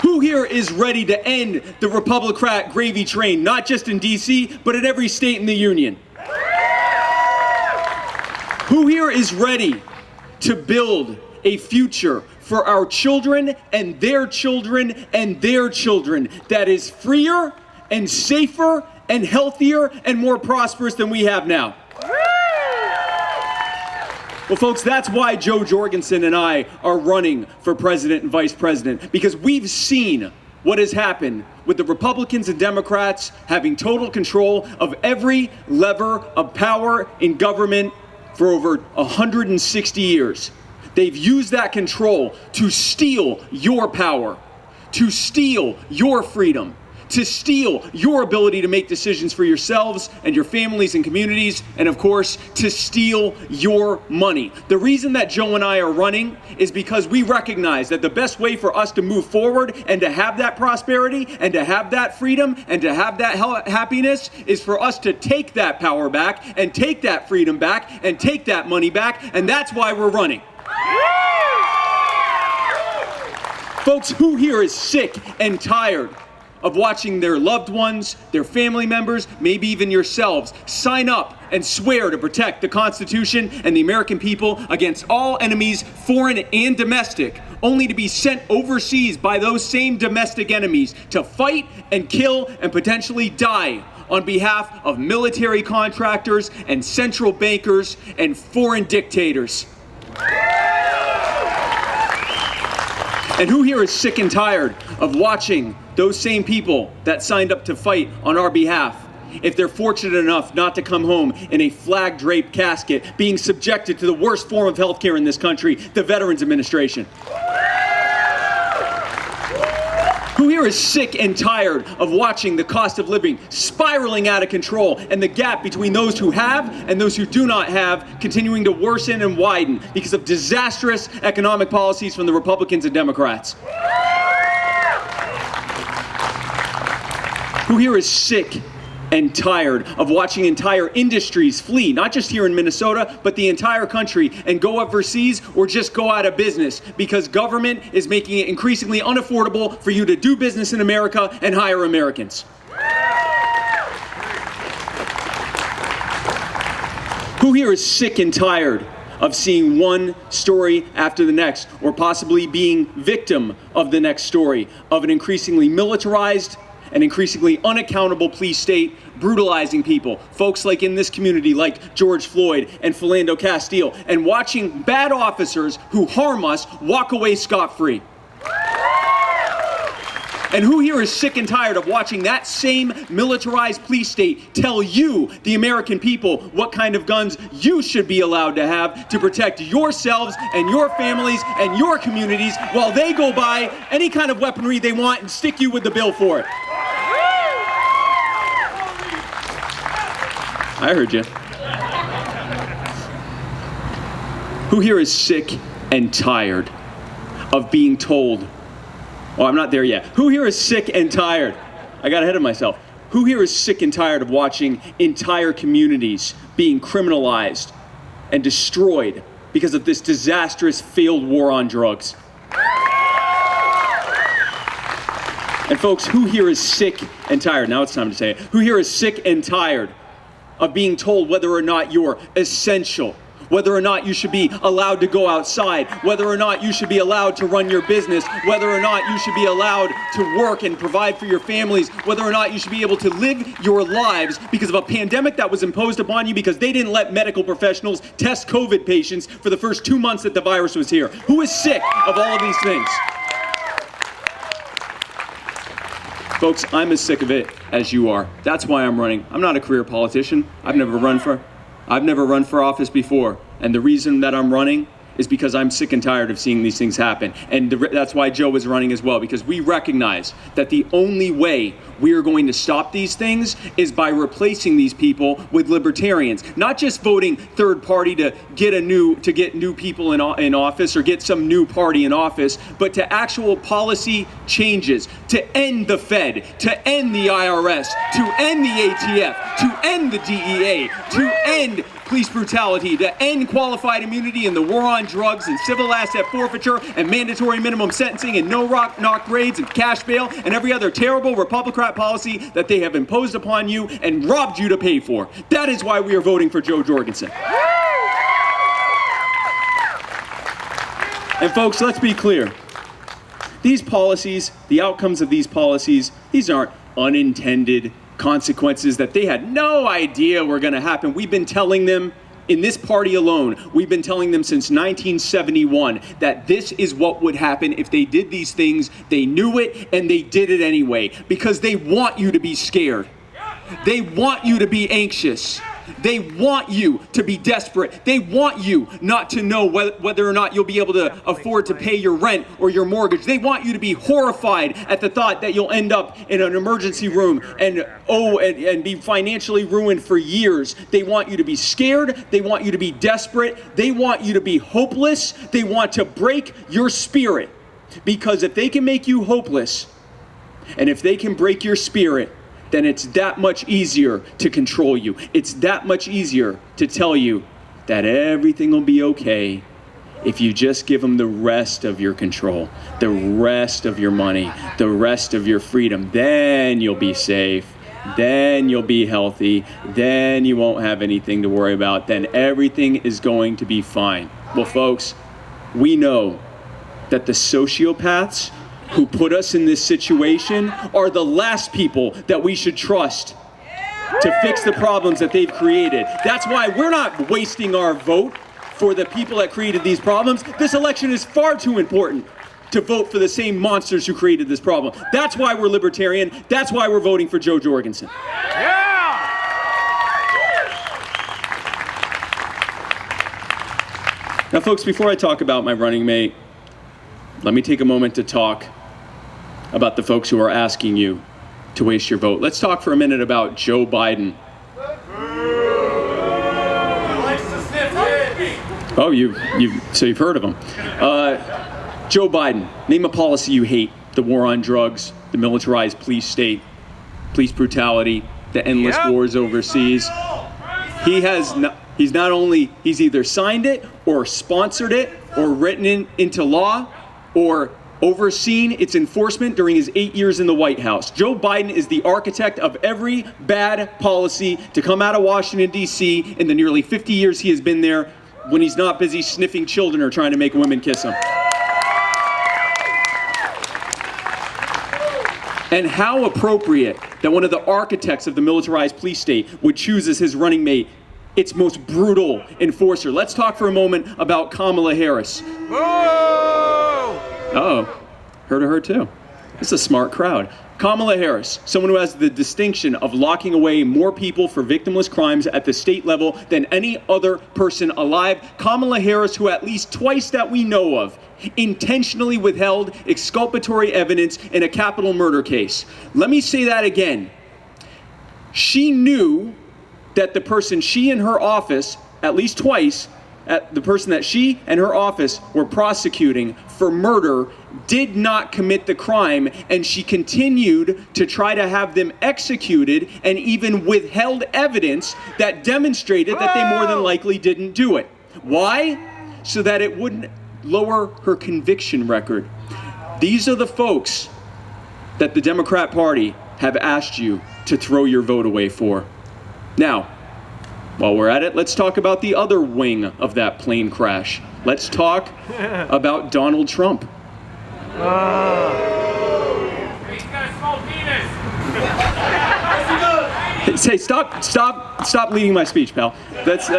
Who here is ready to end the Republican gravy train, not just in D.C., but in every state in the union? Who here is ready to build a future for our children and their children and their children that is freer and safer and healthier and more prosperous than we have now? Well, folks, that's why Jo Jorgensen and I are running for president and vice president, because we've seen what has happened with the Republicans and Democrats having total control of every lever of power in government for over 160 years. They've used that control to steal your power, to steal your freedom, to steal your ability to make decisions for yourselves and your families and communities, and of course, to steal your money. The reason that Jo and I are running is because we recognize that the best way for us to move forward and to have that prosperity and to have that freedom and to have that happiness is for us to take that power back and take that freedom back and take that money back, and that's why we're running. Folks, who here is sick and tired of watching their loved ones, their family members, maybe even yourselves, sign up and swear to protect the Constitution and the American people against all enemies, foreign and domestic, only to be sent overseas by those same domestic enemies to fight and kill and potentially die on behalf of military contractors and central bankers and foreign dictators? And who here is sick and tired of watching those same people that signed up to fight on our behalf, if they're fortunate enough not to come home in a flag-draped casket, being subjected to the worst form of healthcare in this country, the Veterans Administration? Who here is sick and tired of watching the cost of living spiraling out of control and the gap between those who have and those who do not have continuing to worsen and widen because of disastrous economic policies from the Republicans and Democrats? Who here is sick and tired of watching entire industries flee, not just here in Minnesota, but the entire country, and go overseas or just go out of business because government is making it increasingly unaffordable for you to do business in America and hire Americans? Who here is sick and tired of seeing one story after the next, or possibly being victim of the next story of an increasingly militarized and increasingly unaccountable police state brutalizing people, folks like in this community like George Floyd and Philando Castile, and watching bad officers who harm us walk away scot-free? And who here is sick and tired of watching that same militarized police state tell you, the American people, what kind of guns you should be allowed to have to protect yourselves and your families and your communities while they go buy any kind of weaponry they want and stick you with the bill for it? I heard you. Who here is sick and tired of being told, oh, I'm not there yet. Who here is sick and tired? I got ahead of myself. Who here is sick and tired of watching entire communities being criminalized and destroyed because of this disastrous failed war on drugs? And folks, who here is sick and tired? Now it's time to say it. Who here is sick and tired of being told whether or not you're essential, whether or not you should be allowed to go outside, whether or not you should be allowed to run your business, whether or not you should be allowed to work and provide for your families, whether or not you should be able to live your lives because of a pandemic that was imposed upon you because they didn't let medical professionals test COVID patients for the first 2 months that the virus was here? Who is sick of all of these things? Folks, I'm as sick of it as you are. That's why I'm running. I'm not a career politician. I've never run for office before. And the reason that I'm running is because I'm sick and tired of seeing these things happen. And that's why Joe is running as well, because we recognize that the only way we are going to stop these things is by replacing these people with libertarians. Not just voting third party to get new people in office or get some new party in office, but to actual policy changes, to end the Fed, to end the IRS, to end the ATF, to end the DEA, to end police brutality, to end qualified immunity and the war on drugs and civil asset forfeiture and mandatory minimum sentencing and no-knock raids and cash bail and every other terrible Republican policy that they have imposed upon you and robbed you to pay for. That is why we are voting for Jo Jorgensen. And folks, let's be clear. These policies, the outcomes of these policies, these aren't unintended consequences that they had no idea were going to happen. We've been telling them, in this party alone, we've been telling them since 1971 that this is what would happen if they did these things. They knew it and they did it anyway because they want you to be scared. They want you to be anxious. They want you to be desperate. They want you not to know whether or not you'll be able to afford to pay your rent or your mortgage. They want you to be horrified at the thought that you'll end up in an emergency room and be financially ruined for years. They want you to be scared. They want you to be desperate. They want you to be hopeless. They want to break your spirit, because if they can make you hopeless and if they can break your spirit, then it's that much easier to control you. It's that much easier to tell you that everything will be okay if you just give them the rest of your control, the rest of your money, the rest of your freedom. Then you'll be safe. Then you'll be healthy. Then you won't have anything to worry about. Then everything is going to be fine. Well, folks, we know that the sociopaths who put us in this situation are the last people that we should trust to fix the problems that they've created. That's why we're not wasting our vote for the people that created these problems. This election is far too important to vote for the same monsters who created this problem. That's why we're libertarian. That's why we're voting for Jo Jorgensen. Yeah! Now, folks, before I talk about my running mate, let me take a moment to talk about the folks who are asking you to waste your vote. Let's talk for a minute about Joe Biden. Oh, so you've heard of him. Joe Biden, name a policy you hate: the war on drugs, the militarized police state, police brutality, the endless wars overseas. He's either signed it or sponsored it or written it into law or overseen its enforcement during his 8 years in the White House. Joe Biden is the architect of every bad policy to come out of Washington, D.C. in the nearly 50 years he has been there, when he's not busy sniffing children or trying to make women kiss him. And how appropriate that one of the architects of the militarized police state would choose as his running mate its most brutal enforcer. Let's talk for a moment about Kamala Harris. Uh-oh, heard of her too. It's a smart crowd. Kamala Harris, someone who has the distinction of locking away more people for victimless crimes at the state level than any other person alive. Kamala Harris, who at least twice that we know of, intentionally withheld exculpatory evidence in a capital murder case. Let me say that again. She knew that the person she and her office, at least twice, the person that she and her office were prosecuting for murder did not commit the crime, and she continued to try to have them executed and even withheld evidence that demonstrated that they more than likely didn't do it. Why? So that it wouldn't lower her conviction record. These are the folks that the Democrat Party have asked you to throw your vote away for. Now, while we're at it, let's talk about the other wing of that plane crash. Let's talk about Donald Trump. He's got a small penis. Say, stop leading my speech, pal. That's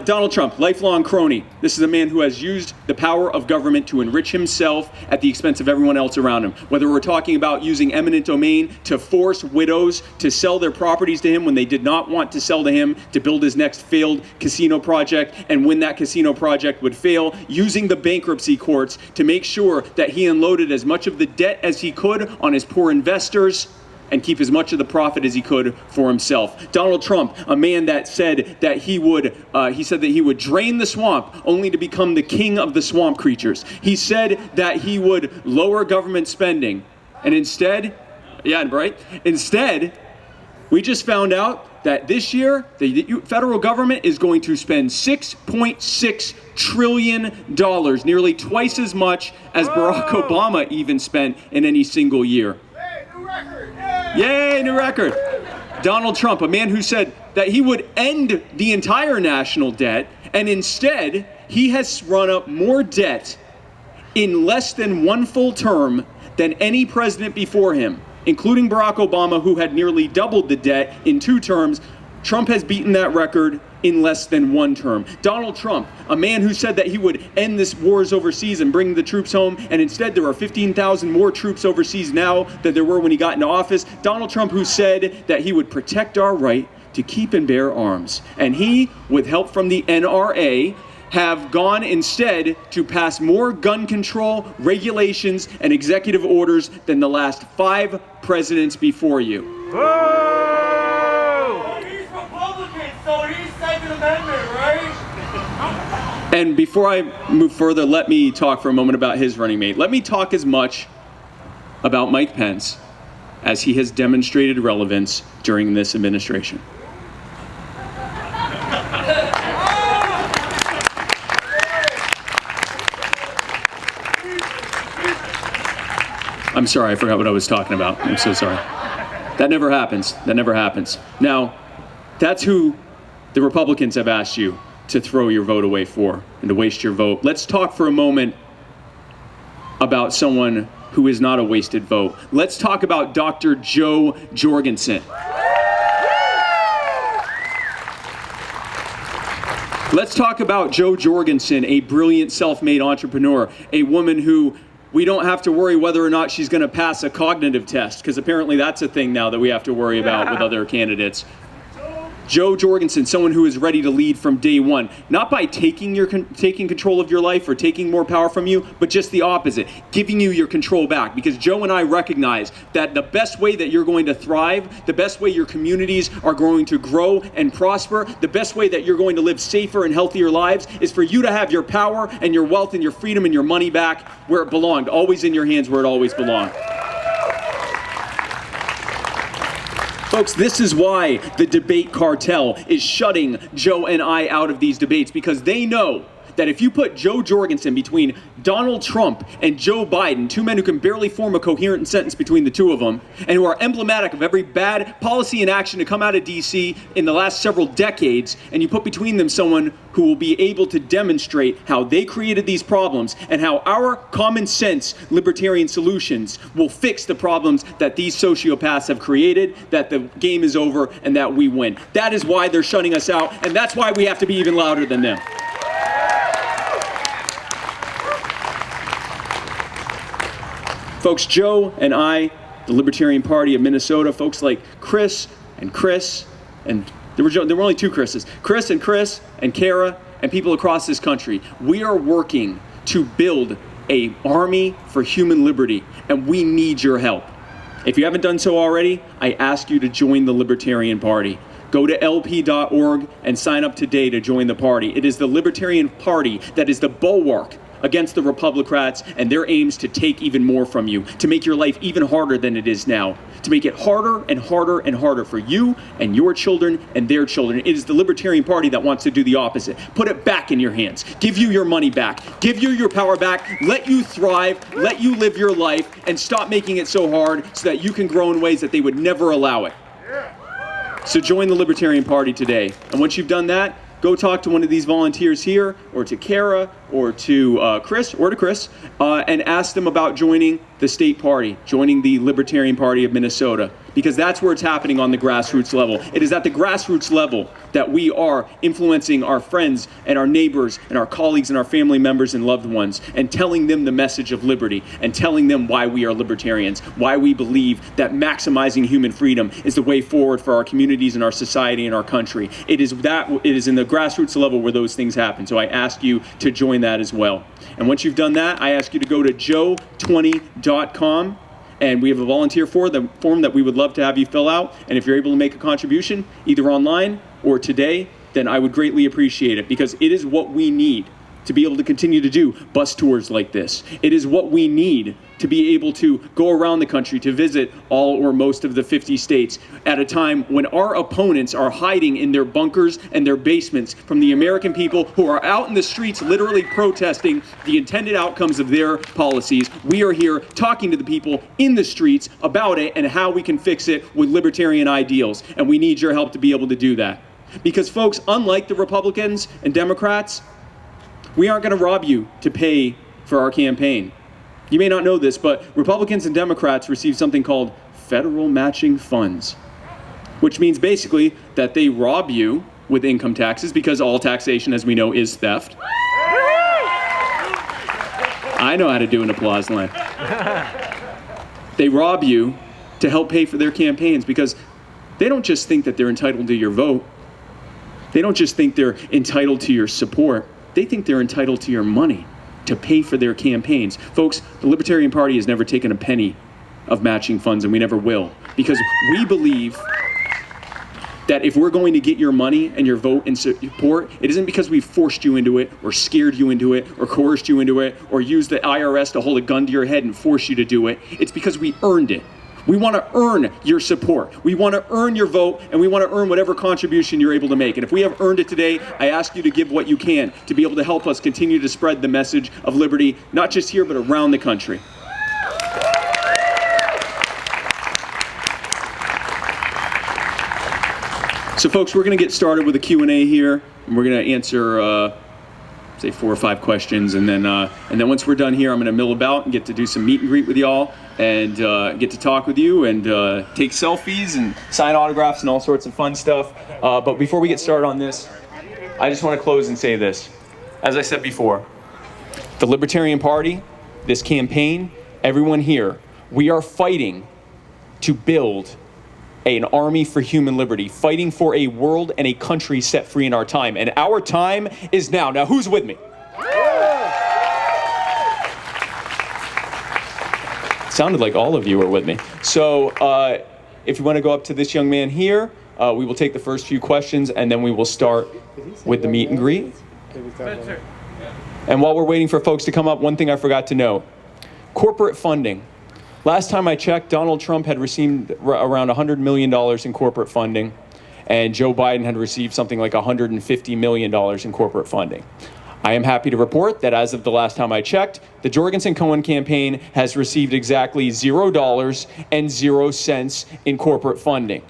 Donald Trump, lifelong crony. This is a man who has used the power of government to enrich himself at the expense of everyone else around him. Whether we're talking about using eminent domain to force widows to sell their properties to him when they did not want to sell to him, to build his next failed casino project, and when that casino project would fail, using the bankruptcy courts to make sure that he unloaded as much of the debt as he could on his poor investors and keep as much of the profit as he could for himself. Donald Trump, a man that said that he would drain the swamp only to become the king of the swamp creatures. He said that he would lower government spending, and instead, we just found out that this year, the federal government is going to spend $6.6 trillion, nearly twice as much as Barack Obama even spent in any single year. Yay, new record. Donald Trump, a man who said that he would end the entire national debt, and instead he has run up more debt in less than one full term than any president before him, including Barack Obama, who had nearly doubled the debt in 2 terms. Trump has beaten that record in less than 1 term. Donald Trump, a man who said that he would end this wars overseas and bring the troops home, and instead there are 15,000 more troops overseas now than there were when he got into office. Donald Trump, who said that he would protect our right to keep and bear arms. And he, with help from the NRA, have gone instead to pass more gun control regulations and executive orders than the last 5 presidents before you. And before I move further, let me talk for a moment about his running mate. Let me talk as much about Mike Pence as he has demonstrated relevance during this administration. I'm sorry, I forgot what I was talking about. I'm so sorry. That never happens. That never happens. Now, that's who the Republicans have asked you to throw your vote away for and to waste your vote. Let's talk for a moment about someone who is not a wasted vote. Let's talk about Dr. Jo Jorgensen. Let's talk about Jo Jorgensen, a brilliant self-made entrepreneur, a woman who we don't have to worry whether or not she's going to pass a cognitive test, because apparently that's a thing now that we have to worry about with other candidates. Jo Jorgensen, someone who is ready to lead from day one, not by taking control of your life or taking more power from you, but just the opposite, giving you your control back. Because Jo and I recognize that the best way that you're going to thrive, the best way your communities are going to grow and prosper, the best way that you're going to live safer and healthier lives is for you to have your power and your wealth and your freedom and your money back where it belonged, always in your hands where it always belonged. Folks, this is why the debate cartel is shutting Jo and I out of these debates, because they know that if you put Jo Jorgensen between Donald Trump and Joe Biden, two men who can barely form a coherent sentence between the two of them, and who are emblematic of every bad policy and action to come out of DC in the last several decades, and you put between them someone who will be able to demonstrate how they created these problems and how our common sense libertarian solutions will fix the problems that these sociopaths have created, that the game is over and that we win. That is why they're shutting us out, and that's why we have to be even louder than them. Folks, Jo and I, the Libertarian Party of Minnesota, folks like Chris, and there were only two Chris's, Chris, and Kara, and people across this country, we are working to build an army for human liberty, and we need your help. If you haven't done so already, I ask you to join the Libertarian Party. Go to lp.org and sign up today to join the party. It is the Libertarian Party that is the bulwark against the Republicrats and their aims to take even more from you, to make your life even harder than it is now, to make it harder and harder and harder for you and your children and their children. It is the Libertarian Party that wants to do the opposite. Put it back in your hands. Give you your money back. Give you your power back. Let you thrive. Let you live your life, and stop making it so hard so that you can grow in ways that they would never allow it. So join the Libertarian Party today. And once you've done that, go talk to one of these volunteers here, or to Kara, or to Chris, and ask them about joining the state party, joining the Libertarian Party of Minnesota, because that's where it's happening on the grassroots level. It is at the grassroots level that we are influencing our friends and our neighbors and our colleagues and our family members and loved ones, and telling them the message of liberty, and telling them why we are libertarians, why we believe that maximizing human freedom is the way forward for our communities and our society and our country. It is in the grassroots level where those things happen. So I ask you to join that as well. And once you've done that, I ask you to go to jo20.com, and we have a volunteer form that we would love to have you fill out. And if you're able to make a contribution, either online or today, then I would greatly appreciate it, because it is what we need to be able to continue to do bus tours like this. It is what we need to be able to go around the country to visit all or most of the 50 states at a time when our opponents are hiding in their bunkers and their basements from the American people who are out in the streets literally protesting the intended outcomes of their policies. We are here talking to the people in the streets about it and how we can fix it with libertarian ideals, and we need your help to be able to do that. Because folks, unlike the Republicans and Democrats, we aren't going to rob you to pay for our campaign. You may not know this, but Republicans and Democrats receive something called federal matching funds, which means basically that they rob you with income taxes, because all taxation, as we know, is theft. I know how to do an applause line. They rob you to help pay for their campaigns, because they don't just think that they're entitled to your vote. They don't just think they're entitled to your support. They think they're entitled to your money to pay for their campaigns. Folks, the Libertarian Party has never taken a penny of matching funds, and we never will, because we believe that if we're going to get your money and your vote and support, it isn't because we've forced you into it, or scared you into it, or coerced you into it, or used the IRS to hold a gun to your head and force you to do it. It's because we earned it. We want to earn your support. We want to earn your vote, and we want to earn whatever contribution you're able to make. And if we have earned it today, I ask you to give what you can to be able to help us continue to spread the message of liberty, not just here, but around the country. So folks, we're going to get started with a Q&A here, and we're going to answer say 4 or 5 questions, and then once we're done here, I'm going to mill about and get to do some meet and greet with y'all, and get to talk with you, and take selfies and sign autographs and all sorts of fun stuff. But before we get started on this, I just want to close and say this. As I said before, the Libertarian Party, this campaign, everyone here, we are fighting to build an army for human liberty, fighting for a world and a country set free in our time. And our time is now. Now, who's with me? Sounded like all of you were with me. So if you want to go up to this young man here, we will take the first few questions, and then we will start with the meet and greet. And while we're waiting for folks to come up, one thing I forgot to note. Corporate funding. Last time I checked, Donald Trump had received around $100 million in corporate funding, and Joe Biden had received something like $150 million in corporate funding. I am happy to report that as of the last time I checked, the Jorgensen-Cohen campaign has received exactly $0 and 0 cents in corporate funding.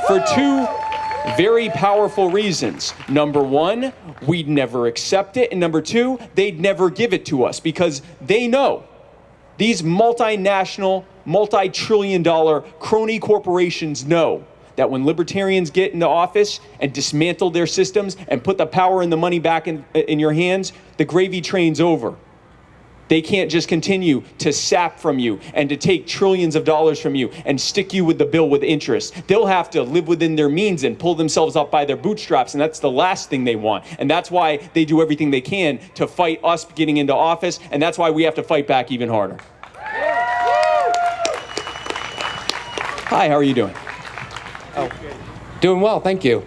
For two very powerful reasons. Number one, we'd never accept it, and number two, they'd never give it to us because they know these multinational, multi-trillion-dollar crony corporations know that when libertarians get into office and dismantle their systems and put the power and the money back in your hands, the gravy train's over. They can't just continue to sap from you and to take trillions of dollars from you and stick you with the bill with interest. They'll have to live within their means and pull themselves up by their bootstraps, and that's the last thing they want. And that's why they do everything they can to fight us getting into office, and that's why we have to fight back even harder. Hi, how are you doing? Oh, doing well, thank you.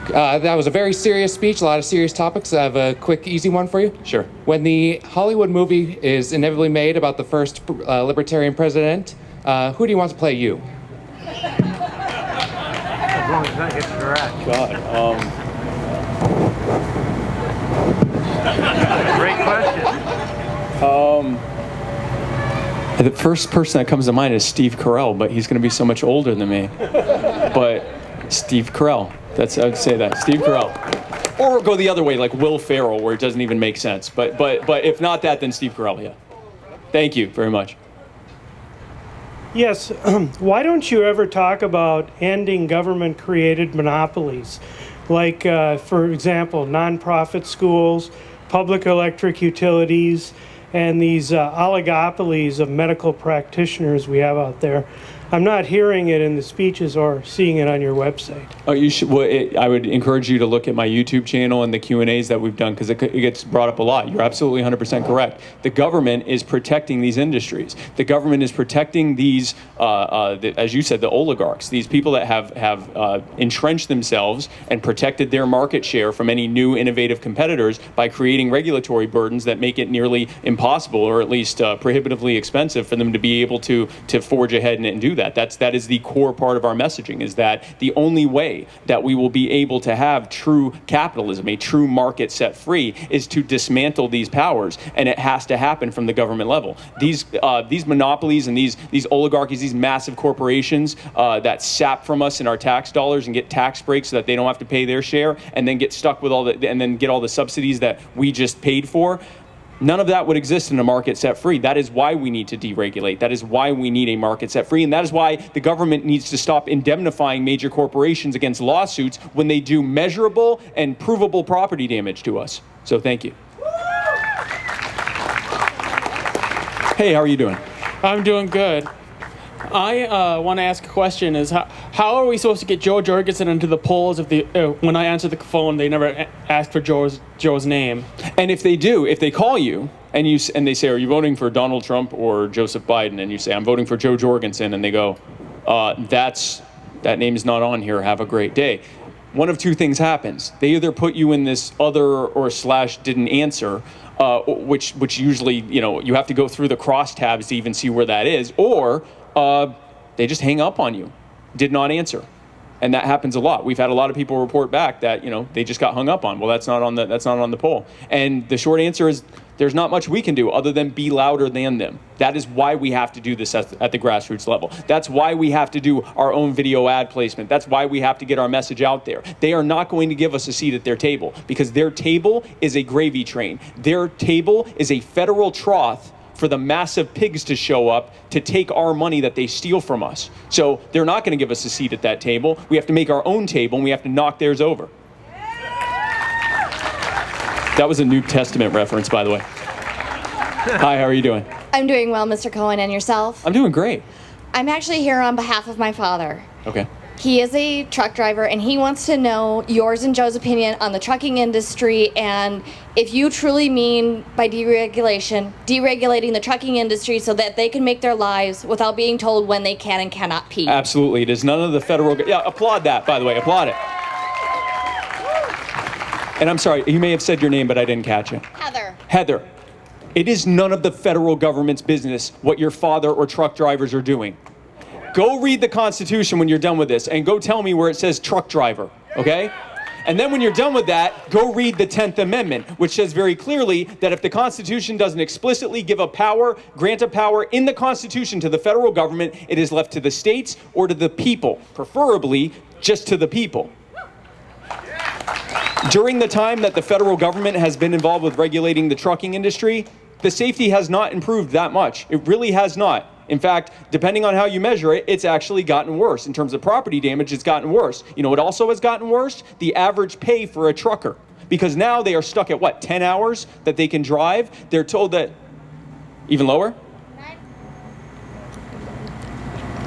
That was a very serious speech, a lot of serious topics. I have a quick, easy one for you. Sure. When the Hollywood movie is inevitably made about the first libertarian president, who do you want to play you? As long as that hits correct. God, Great question. the first person that comes to mind is Steve Carell, but he's going to be so much older than me. But Steve Carell. I would say that. Steve Carell. Or go the other way, like Will Ferrell, where it doesn't even make sense. But if not that, then Steve Carell, yeah. Thank you very much. Yes, why don't you ever talk about ending government-created monopolies? Like, for example, nonprofit schools, public electric utilities, and these oligopolies of medical practitioners we have out there. I'm not hearing it in the speeches or seeing it on your website. Oh, you should. Well, I would encourage you to look at my YouTube channel and the Q&As that we've done because it gets brought up a lot. You're absolutely 100% correct. The government is protecting these industries. The government is protecting these, as you said, the oligarchs. These people that have entrenched themselves and protected their market share from any new innovative competitors by creating regulatory burdens that make it nearly impossible, or at least prohibitively expensive, for them to be able to forge ahead and do that. That is the core part of our messaging, is that the only way that we will be able to have true capitalism, a true market set free, is to dismantle these powers, and it has to happen from the government level. These monopolies and these oligarchies, these massive corporations that sap from us in our tax dollars and get tax breaks so that they don't have to pay their share, and then get stuck with and then get all the subsidies that we just paid for. None of that would exist in a market set free. That is why we need to deregulate. That is why we need a market set free. And that is why the government needs to stop indemnifying major corporations against lawsuits when they do measurable and provable property damage to us. So thank you. Hey, how are you doing? I'm doing good. I want to ask a question: is how are we supposed to get Jo Jorgensen into the polls if when I answer the phone they never ask for Joe's name? And if they do, if they call you and they say, "Are you voting for Donald Trump or Joseph Biden?" and you say, "I'm voting for Jo Jorgensen," and they go, "That name is not on here. Have a great day." One of two things happens: they either put you in this other or / didn't answer, which usually you have to go through the crosstabs to even see where that is, or they just hang up on you, did not answer. And that happens a lot. We've had a lot of people report back that, they just got hung up on. Well, that's not on the poll. And the short answer is there's not much we can do other than be louder than them. That is why we have to do this at the grassroots level. That's why we have to do our own video ad placement. That's why we have to get our message out there. They are not going to give us a seat at their table because their table is a gravy train. Their table is a federal trough for the massive pigs to show up to take our money that they steal from us. So they're not going to give us a seat at that table. We have to make our own table, and we have to knock theirs over. That was a New Testament reference, by the way. Hi, how are you doing? I'm doing well, Mr. Cohen, and yourself? I'm doing great. I'm actually here on behalf of my father. Okay. He is a truck driver, and he wants to know yours and Joe's opinion on the trucking industry, and if you truly mean by deregulating the trucking industry so that they can make their lives without being told when they can and cannot pee. Absolutely. It is none of the federal... Yeah, applaud that, by the way. Applaud it. And I'm sorry, you may have said your name, but I didn't catch it. Heather. Heather. It is none of the federal government's business what your father or truck drivers are doing. Go read the Constitution when you're done with this, and go tell me where it says truck driver, okay? And then when you're done with that, go read the 10th Amendment, which says very clearly that if the Constitution doesn't explicitly give a power, grant a power in the Constitution to the federal government, it is left to the states or to the people, preferably just to the people. During the time that the federal government has been involved with regulating the trucking industry, the safety has not improved that much. It really has not. In fact, depending on how you measure it, it's actually gotten worse. In terms of property damage, it's gotten worse. You know what also has gotten worse? The average pay for a trucker. Because now they are stuck at, what, 10 hours that they can drive? They're told that, even lower?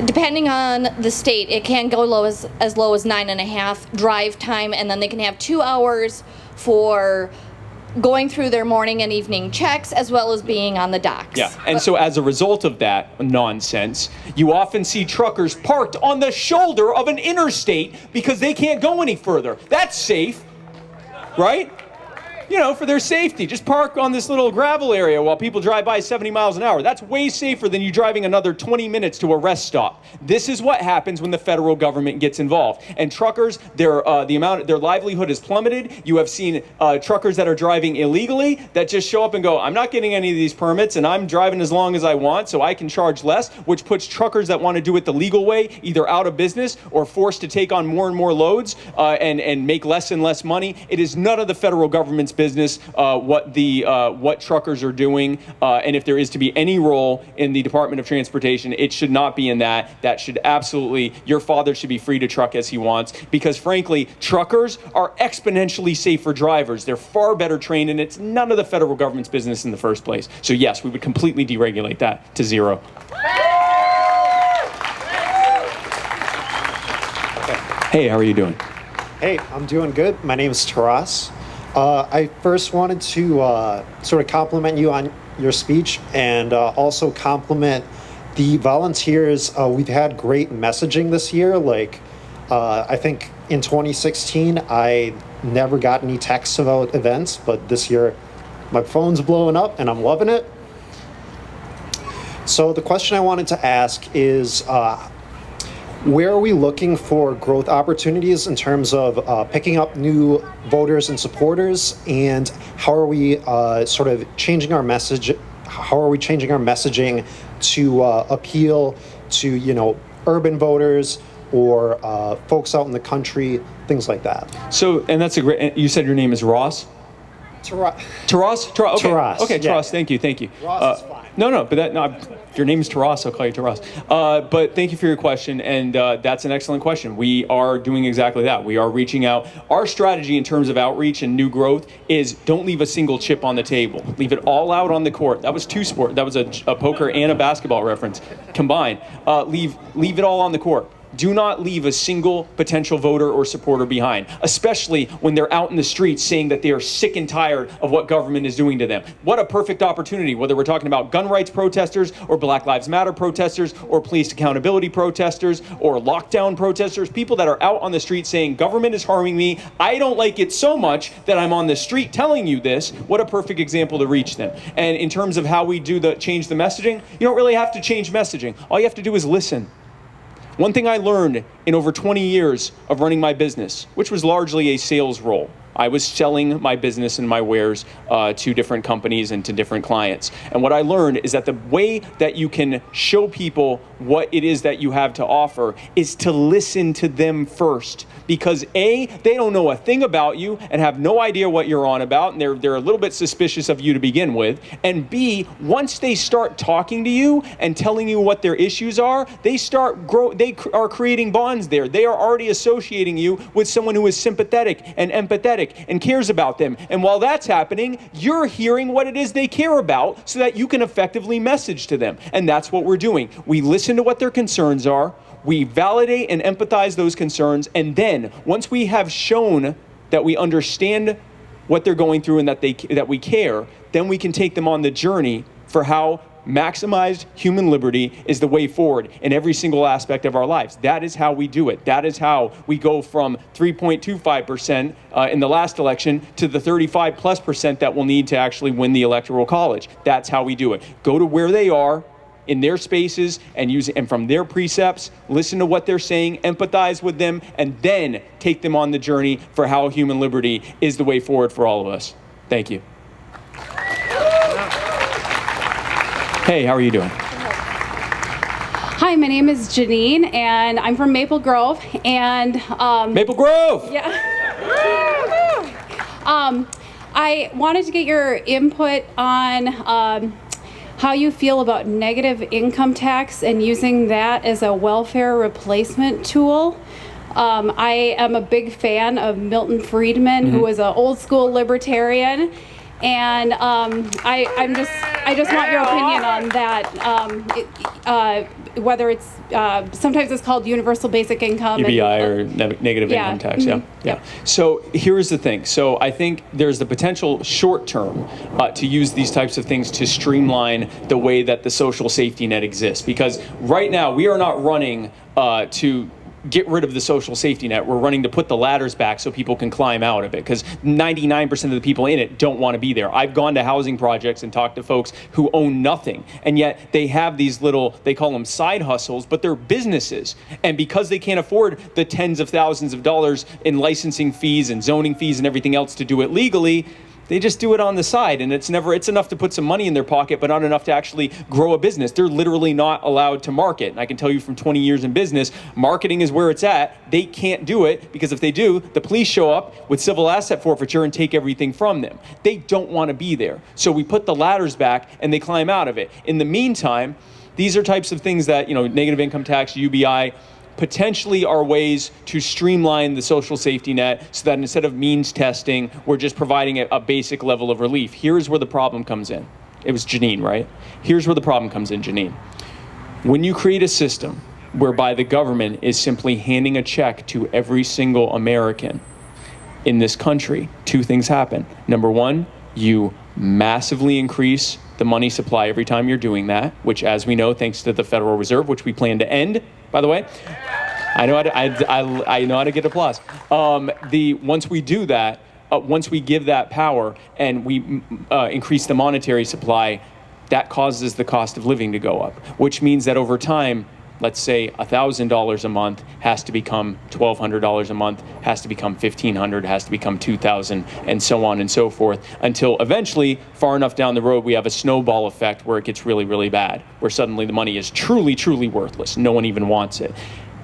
Depending on the state, it can go low as low as 9.5 drive time, and then they can have 2 hours for going through their morning and evening checks, as well as being on the docks. Yeah, and so as a result of that nonsense, you often see truckers parked on the shoulder of an interstate because they can't go any further. That's safe, right? You know, for their safety. Just park on this little gravel area while people drive by 70 miles an hour. That's way safer than you driving another 20 minutes to a rest stop. This is what happens when the federal government gets involved. And truckers, their livelihood has plummeted. You have seen truckers that are driving illegally that just show up and go, I'm not getting any of these permits, and I'm driving as long as I want, so I can charge less, which puts truckers that want to do it the legal way either out of business or forced to take on more and more loads and make less and less money. It is none of the federal government's business what truckers are doing, and if there is to be any role in the Department of Transportation, it should not be in that. That should absolutely, your father should be free to truck as he wants, because frankly, truckers are exponentially safer drivers. They're far better trained, and it's none of the federal government's business in the first place. So yes, we would completely deregulate that to zero. Hey, how are you doing? Hey, I'm doing good. My name is Taras. I first wanted to sort of compliment you on your speech, and also compliment the volunteers. We've had great messaging this year. Like, I think in 2016, I never got any texts about events, but this year my phone's blowing up and I'm loving it. So the question I wanted to ask is, where are we looking for growth opportunities in terms of picking up new voters and supporters, and how are we sort of changing our message? How are we changing our messaging to appeal to, you know, urban voters or folks out in the country, things like that? So, and that's a great. You said your name is Ross. Taras. Okay. Taras. Okay, Taras. Yeah. Thank you. Ross is fine. No, your name is Taras, I'll call you Taras. But thank you for your question, and that's an excellent question. We are doing exactly that. We are reaching out. Our strategy in terms of outreach and new growth is don't leave a single chip on the table. Leave it all out on the court. That was two sports. That was a poker and a basketball reference combined. Leave it all on the court. Do not leave a single potential voter or supporter behind, especially when they're out in the streets saying that they are sick and tired of what government is doing to them. What a perfect opportunity, whether we're talking about gun rights protesters or Black Lives Matter protesters or police accountability protesters or lockdown protesters, people that are out on the street saying government is harming me. I don't like it so much that I'm on the street telling you this. What a perfect example to reach them. And in terms of how we do change the messaging, you don't really have to change messaging. All you have to do is listen. One thing I learned in over 20 years of running my business, which was largely a sales role, I was selling my business and my wares to different companies and to different clients. And what I learned is that the way that you can show people what it is that you have to offer is to listen to them first. Because A, they don't know a thing about you and have no idea what you're on about, and they're a little bit suspicious of you to begin with. And B, once they start talking to you and telling you what their issues are, they are creating bonds there. They are already associating you with someone who is sympathetic and empathetic. empathetic and cares about them. And while that's happening, you're hearing what it is they care about so that you can effectively message to them. And that's what we're doing. We listen to what their concerns are, we validate and empathize those concerns, and then once we have shown that we understand what they're going through and that we care, then we can take them on the journey for how maximized human liberty is the way forward in every single aspect of our lives. That is how we do it. That is how we go from 3.25% in the last election to the 35+% that we'll need to actually win the Electoral College. That's how we do it. Go to where they are in their spaces and from their precepts, listen to what they're saying, empathize with them, and then take them on the journey for how human liberty is the way forward for all of us. Thank you. Hey, how are you doing? Hi, my name is Janine, and I'm from Maple Grove. And Maple Grove. Yeah. I wanted to get your input on how you feel about negative income tax and using that as a welfare replacement tool. I am a big fan of Milton Friedman, who was an old school libertarian. And I just want your opinion on that. Whether it's sometimes it's called universal basic income, UBI or negative income tax. Yeah. So here's the thing. So I think there's the potential short term to use these types of things to streamline the way that the social safety net exists. Because right now we are not running to get rid of the social safety net. We're running to put the ladders back so people can climb out of it, because 99% of the people in it don't want to be there. I've gone to housing projects and talked to folks who own nothing, and yet they have these little, they call them side hustles, but they're businesses. And because they can't afford the tens of thousands of dollars in licensing fees and zoning fees and everything else to do it legally, they just do it on the side, and it's enough to put some money in their pocket, but not enough to actually grow a business. They're literally not allowed to market. And I can tell you from 20 years in business, marketing is where it's at. They can't do it, because if they do, the police show up with civil asset forfeiture and take everything from them. They don't want to be there. So we put the ladders back and they climb out of it. In the meantime, these are types of things that, negative income tax, UBI, potentially are ways to streamline the social safety net so that instead of means testing, we're just providing a basic level of relief. Here's where the problem comes in. It was Janine, right? Here's where the problem comes in, Janine. When you create a system whereby the government is simply handing a check to every single American in this country, two things happen. Number one, you massively increase the money supply every time you're doing that, which, as we know, thanks to the Federal Reserve, which we plan to end, by the way. I know how to get applause. Once we do that, once we give that power and we increase the monetary supply, that causes the cost of living to go up, which means that over time, let's say $1,000 a month has to become $1,200 a month, has to become $1,500, has to become $2,000, and so on and so forth, until eventually, far enough down the road, we have a snowball effect where it gets really, really bad, where suddenly the money is truly, truly worthless. No one even wants it.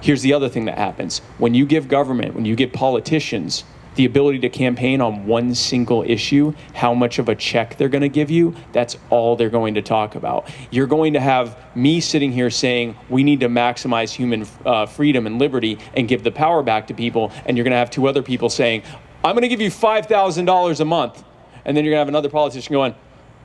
Here's the other thing that happens. When you give government, when you give politicians the ability to campaign on one single issue, how much of a check they're going to give you, that's all they're going to talk about. You're going to have me sitting here saying we need to maximize human freedom and liberty and give the power back to people, and you're going to have two other people saying, I'm going to give you $5,000 a month. And then you're going to have another politician going,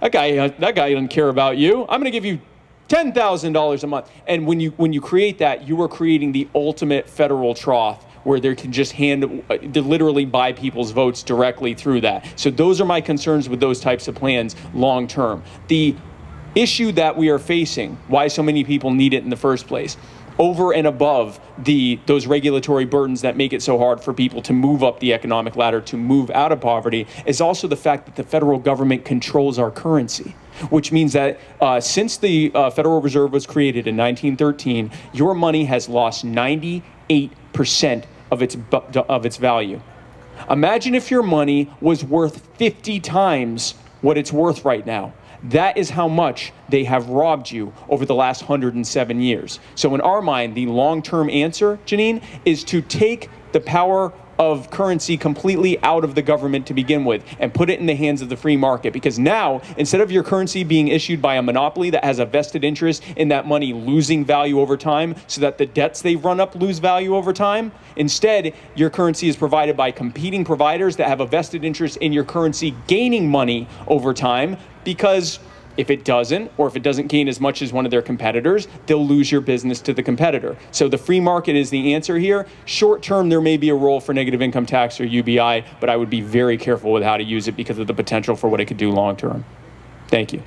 that guy doesn't care about you. I'm going to give you $10,000 a month. And when you create that, you are creating the ultimate federal trough where they can just literally buy people's votes directly through that. So those are my concerns with those types of plans long term. The issue that we are facing, why so many people need it in the first place, over and above those regulatory burdens that make it so hard for people to move up the economic ladder, to move out of poverty, is also the fact that the federal government controls our currency. Which means that since the Federal Reserve was created in 1913, your money has lost 98% of its value. Imagine if your money was worth 50 times what it's worth right now. That is how much they have robbed you over the last 107 years. So in our mind, the long-term answer, Janine, is to take the power of currency completely out of the government to begin with and put it in the hands of the free market. Because now, instead of your currency being issued by a monopoly that has a vested interest in that money losing value over time so that the debts they've run up lose value over time, instead, your currency is provided by competing providers that have a vested interest in your currency gaining money over time, because if it doesn't, or if it doesn't gain as much as one of their competitors, they'll lose your business to the competitor. So the free market is the answer here. Short term, there may be a role for negative income tax or UBI, but I would be very careful with how to use it because of the potential for what it could do long term. Thank you.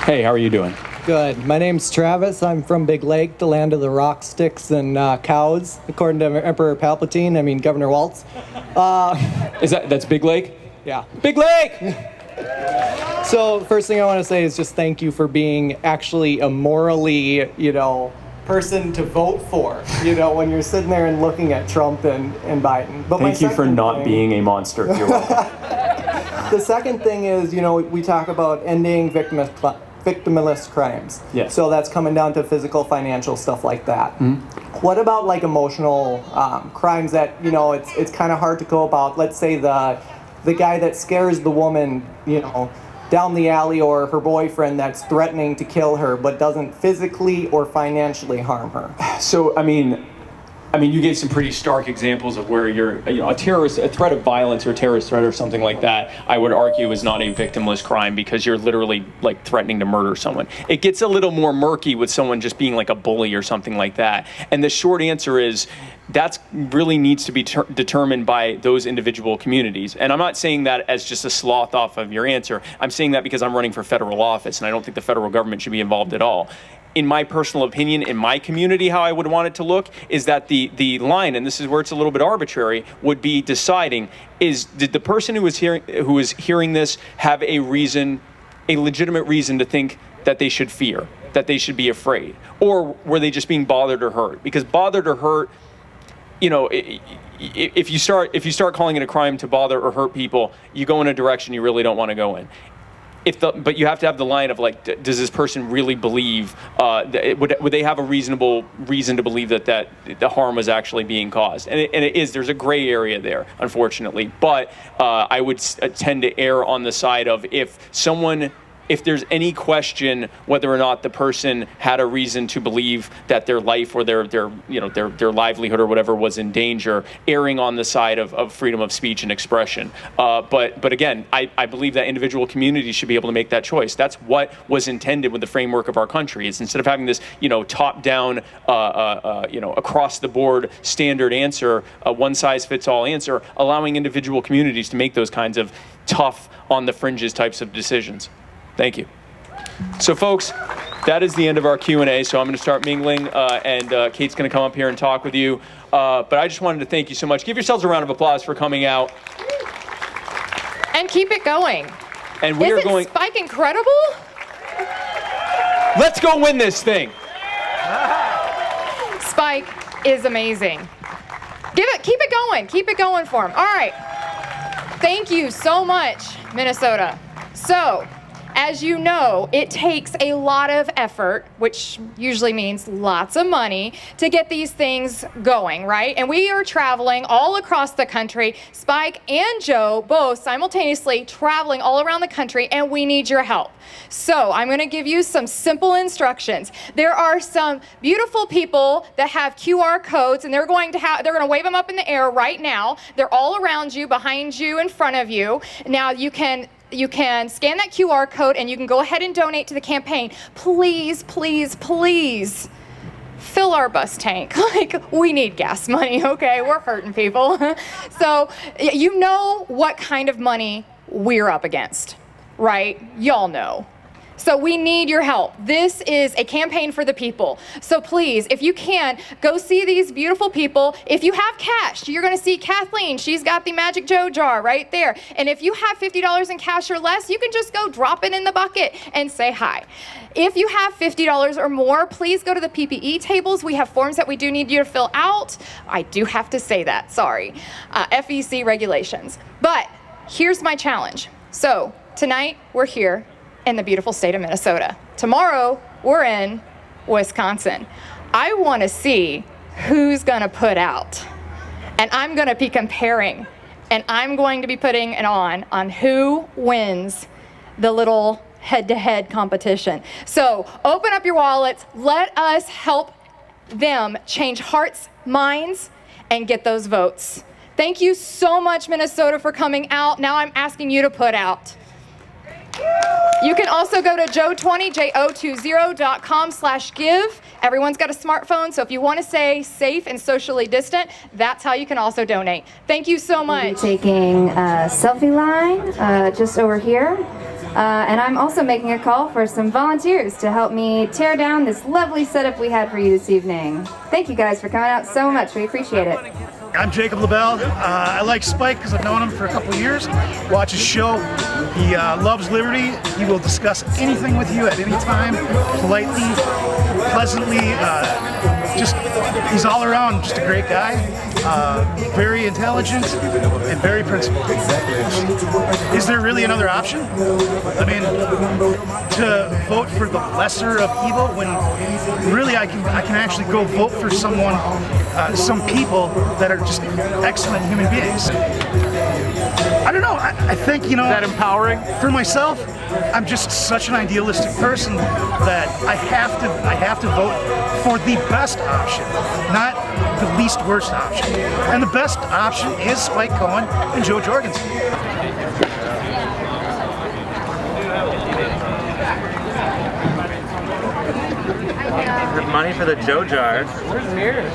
Hey, how are you doing? Good. My name's Travis. I'm from Big Lake, the land of the rock sticks and cows, according to Emperor Palpatine. Governor Waltz. That's Big Lake? Yeah. Big Lake! So first thing I want to say is just thank you for being actually a morally, person to vote for, when you're sitting there and looking at Trump and Biden. But Thank you for not being a monster. You're welcome. The second thing is, we talk about ending victimless crimes. Yes. So that's coming down to physical, financial stuff like that. Mm-hmm. What about like emotional crimes that, it's kind of hard to go about? Let's say the guy that scares the woman, down the alley, or her boyfriend that's threatening to kill her but doesn't physically or financially harm her. So, you gave some pretty stark examples of where you're, a threat of violence or a terrorist threat or something like that, I would argue is not a victimless crime because you're literally like threatening to murder someone. It gets a little more murky with someone just being like a bully or something like that. And the short answer is that's really needs to be determined by those individual communities. And I'm not saying that as just a sloth off of your answer. I'm saying that because I'm running for federal office and I don't think the federal government should be involved at all. In my personal opinion, in my community, how I would want it to look is that the line, and this is where it's a little bit arbitrary, would be deciding did the person who is hearing this have a legitimate reason to think that they should fear, that they should be afraid, or were they just being bothered or hurt? Because bothered or hurt, if you start calling it a crime to bother or hurt people, you go in a direction you really don't want to go in. But you have to have the line of like, does this person really believe, would they have a reasonable reason to believe that the harm was actually being caused? And it is, there's a gray area there, unfortunately. But I would tend to err on the side of if there's any question whether or not the person had a reason to believe that their life or their livelihood or whatever was in danger, erring on the side of freedom of speech and expression. But again, I believe that individual communities should be able to make that choice. That's what was intended with the framework of our country. Is instead of having this, top-down, across the board standard answer, one size fits all answer, allowing individual communities to make those kinds of tough, on the fringes types of decisions. Thank you. So folks, that is the end of our Q&A. So I'm going to start mingling and Kate's going to come up here and talk with you. But I just wanted to thank you so much. Give yourselves a round of applause for coming out. And keep it going. And we are going. Isn't Spike incredible? Let's go win this thing. Spike is amazing. Keep it going. Keep it going for him. All right. Thank you so much, Minnesota. So, as you know, it takes a lot of effort, which usually means lots of money, to get these things going, right? And we are traveling all across the country. Spike and Joe both simultaneously traveling all around the country, and we need your help. So I'm going to give you some simple instructions. There are some beautiful people that have QR codes, and they're going to wave them up in the air right now. They're all around you, behind you, in front of you. Now you can scan that QR code and you can go ahead and donate to the campaign. Please, please, please fill our bus tank. We need gas money, okay? We're hurting people. So you know what kind of money we're up against, right? Y'all know. So we need your help. This is a campaign for the people. So please, if you can, go see these beautiful people. If you have cash, you're gonna see Kathleen. She's got the Magic Joe jar right there. And if you have $50 in cash or less, you can just go drop it in the bucket and say hi. If you have $50 or more, please go to the PPE tables. We have forms that we do need you to fill out. I do have to say that, sorry. FEC regulations. But here's my challenge. So tonight, we're here in the beautiful state of Minnesota. Tomorrow, we're in Wisconsin. I want to see who's gonna put out. And I'm gonna be comparing, and I'm going to be putting it on who wins the little head-to-head competition. So open up your wallets, let us help them change hearts, minds, and get those votes. Thank you so much, Minnesota, for coming out. Now I'm asking you to put out. You can also go to jo20.com/give. Everyone's got a smartphone, so if you want to stay safe and socially distant, that's how you can also donate. Thank you so much. We'll be taking a selfie line just over here. And I'm also making a call for some volunteers to help me tear down this lovely setup we had for you this evening. Thank you guys for coming out so much. We appreciate it. I'm Jacob LaBelle. I like Spike because I've known him for a couple of years. Watch his show. He loves liberty. He will discuss anything with you at any time, politely, pleasantly. He's all around just a great guy. Very intelligent and very principled. Is there really another option? I mean, to vote for the lesser of evil when really I can actually go vote for someone, some people that are just excellent human beings. I don't know. I think, you know, is that empowering for myself? I'm just such an idealistic person that I have to vote for the best option, not the least worst option. And the best option is Spike Cohen and Jo Jorgensen. Money for the Joe jar. Where's yours?